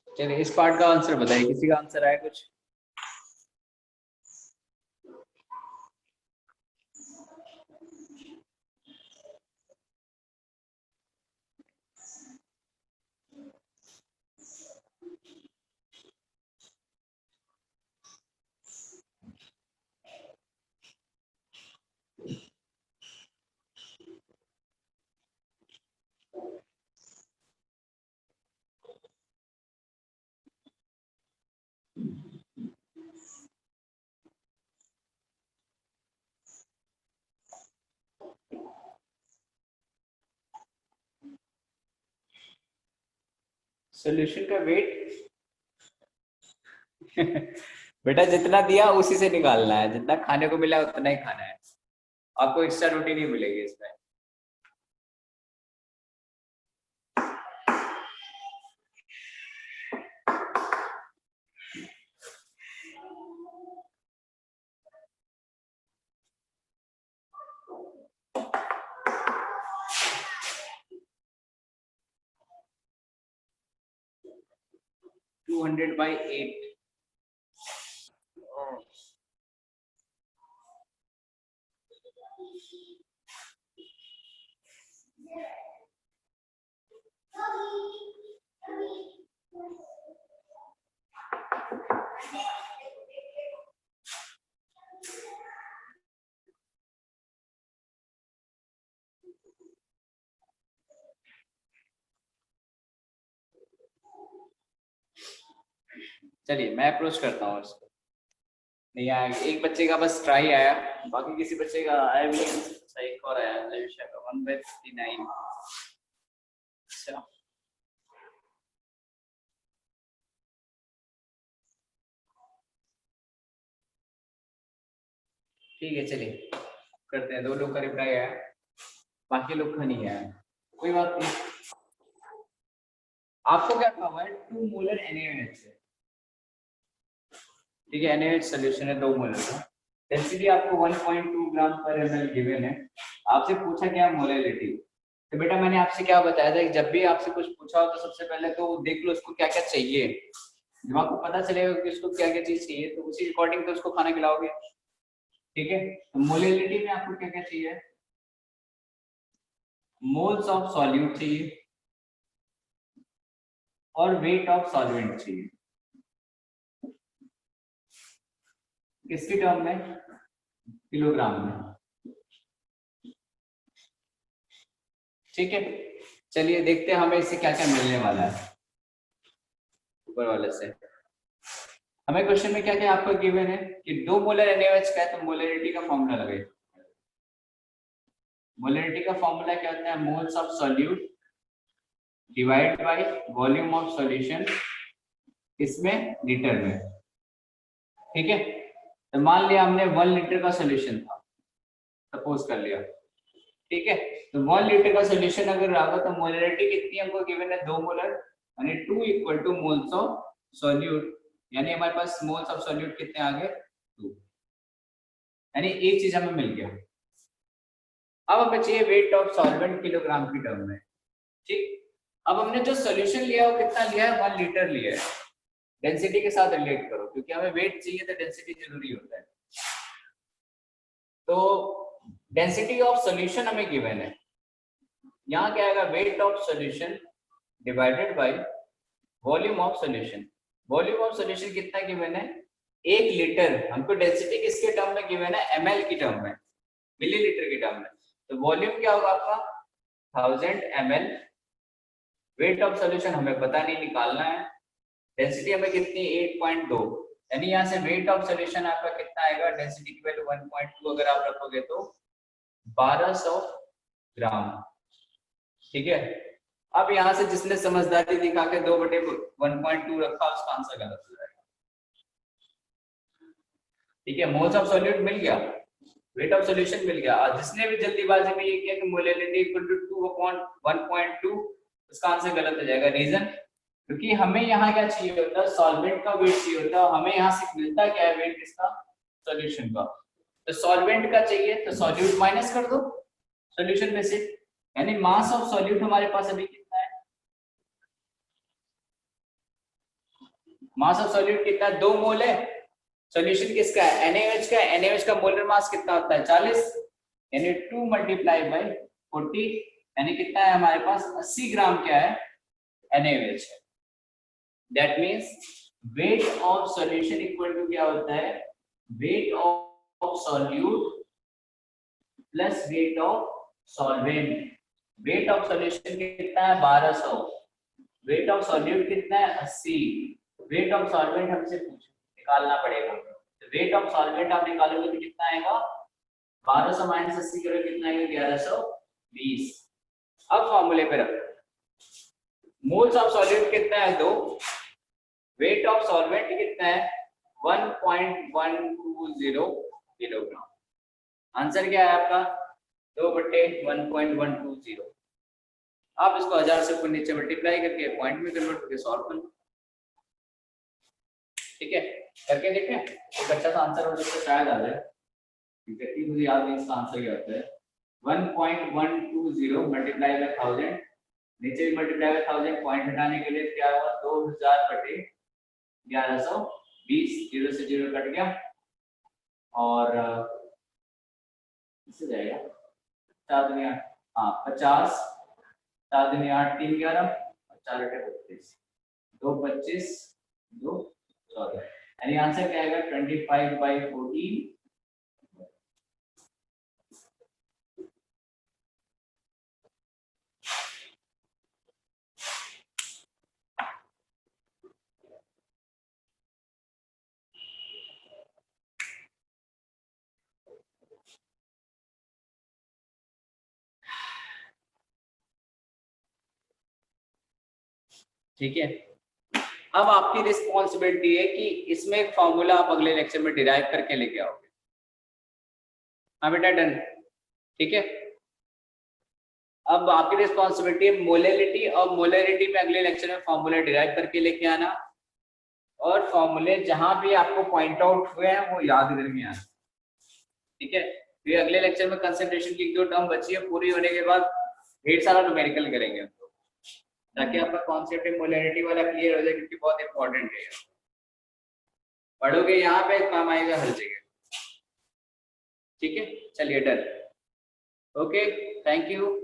चलिए इस पार्ट का आंसर बताइए, किसी का आंसर आया कुछ? सॉल्यूशन का वेट बेटा जितना दिया उसी से निकालना है, जितना खाने को मिला उतना ही खाना है, आपको एक्स्ट्रा रोटी नहीं मिलेगी इसमें। टू 100/8। चलिए मैं अप्रोच करता हूँ इसको। नहीं आया, एक बच्चे का बस ट्राई आया, बाकी किसी बच्चे का आया भी नहीं। अच्छा, एक और आया आयुष्या का 1/59। अच्छा ठीक है, चलिए करते हैं। 2 लोग का रिप्लाई आया, बाकी लोग का नहीं आया, कोई बात नहीं। आपको क्या कहा हुआ है? 2 मोलर NaOH है, ठीक है। NaOH सोल्यूशन है 2 मोलर का, डेंसिटी आपको 1.2 ग्राम पर ml गिवन है। आपसे पूछा क्या? मोलैलिटी। तो बेटा मैंने आपसे क्या बताया था कि जब भी आपसे कुछ पूछा हो तो सबसे पहले तो देख लो उसको क्या क्या चाहिए, जब आपको पता चलेगा कि उसको क्या क्या चीज चाहिए तो उसी अकॉर्डिंग तो उसको खाना खिलाओगे, ठीक है। तो मोलैलिटी में आपको क्या क्या चाहिए? मोल्स ऑफ सॉल्यूट चाहिए और वेट ऑफ सॉल्वेंट चाहिए। किसकी टर्म में? किलोग्राम में, ठीक है। चलिए देखते हैं हमें इससे क्या क्या मिलने वाला है ऊपर वाले से। हमें क्वेश्चन में क्या क्या आपको गिवन है कि 2 मोलर NaOH का है, तो मोलैरिटी का फॉर्मूला लगे। मोलैरिटी का फॉर्मूला क्या होता है? Moles of solute divide by volume of solution, इसमें लीटर में, ठीक है। तो मान लिया हमने 1 लीटर का सॉल्यूशन था, सपोज कर लिया, ठीक है। तो 1 लीटर का सॉल्यूशन अगर रहा तो मोलैरिटी कितनी हमको गिवन है? 2 मोलर, यानी 2 equal two moles of solute, यानी हमारे पास मोल्स ऑफ सॉल्यूट कितने आ गए? 2, यानी एक चीज हमें मिल गया। अब हमें चाहिए वेट ऑफ सॉल्वेंट किलोग्राम की टर्म में, ठीक। अब हमने जो सॉल्यूशन लिया वो कितना लिया है? 1 लीटर लिया है। डेंसिटी के साथ रिलेट करो, क्योंकि हमें वेट चाहिए तो डेंसिटी जरूरी होता है। तो डेंसिटी ऑफ सॉल्यूशन हमें गिवन है, यहाँ क्या आएगा? Wait of solution divided by volume of solution. Volume of solution कितना गिवन है? 1 लीटर। हमको डेंसिटी किसके टर्म में गिवन है? ml की टर्म में, मिलीलीटर की टर्म में। तो वॉल्यूम क्या होगा आपका? 1000 ml। वेट ऑफ सॉल्यूशन हमें पता नहीं, निकालना है। डेंसिटी हमें कितनी? 8.2, यानी यहाँ से वेट ऑफ सॉल्यूशन आपका कितना आएगा? डेंसिटी की वैल्यू 1.2 अगर आप रखोगे तो 1200 ग्राम, ठीक है। अब यहाँ से जिसने समझदारी दिखा के 2/1.2 रखा उसका आंसर गलत हो जाएगा, ठीक है। मोल्स ऑफ सॉल्यूट मिल गया, वेट ऑफ सॉल्यूशन मिल गया, और जिसने भी जल्दीबाजी में ये किया कि मोलैलिटी इक्वल टू 2/1.2, उसका आंसर गलत हो जाएगा। रीजन? क्योंकि हमें यहाँ क्या चाहिए होता है? सॉल्वेंट का वेट चाहिए होता है। हमें यहाँ से मिलता क्या है? वेट किसका? सॉल्यूशन का। तो सॉल्वेंट का चाहिए तो सॉल्यूट माइनस कर दो सॉल्यूशन में से, यानी मास ऑफ सॉल्यूट हमारे पास अभी कितना है? मास ऑफ सॉल्यूट कितना है? 2 मोल है। सॉल्यूशन किसका है? NaOH का है। NaOH का मोलर मास कितना होता है? 40, यानी 2 मल्टीप्लाई बाई 40, यानी कितना है हमारे पास? 80 ग्राम क्या है? NaOH है। That means weight of solution equal to क्या होता है? Weight of solute plus weight of solvent. Weight of solution कितना है? 1200। वेट ऑफ सॉल्यूट कितना है? 80। वेट ऑफ सॉल्वेंट हमसे निकालना पड़ेगा, तो वेट ऑफ सॉल्वेंट आप निकालोगे तो कितना आएगा? 1200 माइनस 80 करोगे कितना आएगा? 1120। अब फॉर्मूले पे रखो, मोल्स ऑफ सॉल्यूट कितना है? 2। वेट ऑफ सॉल्वेंट कितना है? 1.120 किलोग्राम। आंसर क्या है आपका? 2/1.120। आप इसको 1000 से ऊपर नीचे मल्टीप्लाई करके पॉइंट में कन्वर्ट करके सॉल्व कर लो, ठीक है। करके देखें, एक अच्छा सा आंसर हो सकता है, शायद आ जाए। एग्जैक्टली मुझे याद नहीं इसका आंसर क्या होता है। 1.120 मल्टीप्लाई बाय 1000, नीचे भी मल्टीप्लाई बाय 1000, पॉइंट हटाने के लिए क्या हुआ? 2000/1120, 0 से 0 कट गया और इससे जाएगा 4 दुनिया, हाँ 50, 4 दुनिया 8, 3 11 और 4 8 32, 2 25, 2 14, यानी आंसर क्या आएगा? 25/14 ठीक है, अब आपकी रिस्पॉन्सिबिलिटी है कि इसमें एक फॉर्मूला आप अगले लेक्चर में डिराइव करके लेके आओगे। हाँ बेटा डन, ठीक है। अब आपकी रिस्पॉन्सिबिलिटी है मोलैरिटी, और मोलैरिटी में अगले लेक्चर में फॉर्मूला डिराइव करके लेके आना, और फॉर्मूले जहां भी आपको पॉइंट आउट हुए हैं वो याद करके आना, ठीक है। फिर अगले लेक्चर में कंसंट्रेशन की जो टर्म बची है पूरी होने के बाद ढेर सारा न्यूमेरिकल करेंगे हम लोग, ताकि आपका कॉन्सेप्ट मोलैरिटी वाला क्लियर हो जाए, क्योंकि बहुत इंपॉर्टेंट है। पढ़ोगे यहाँ पे काम आएगा हर जगह, ठीक है। चलिए डन, ओके, थैंक यू।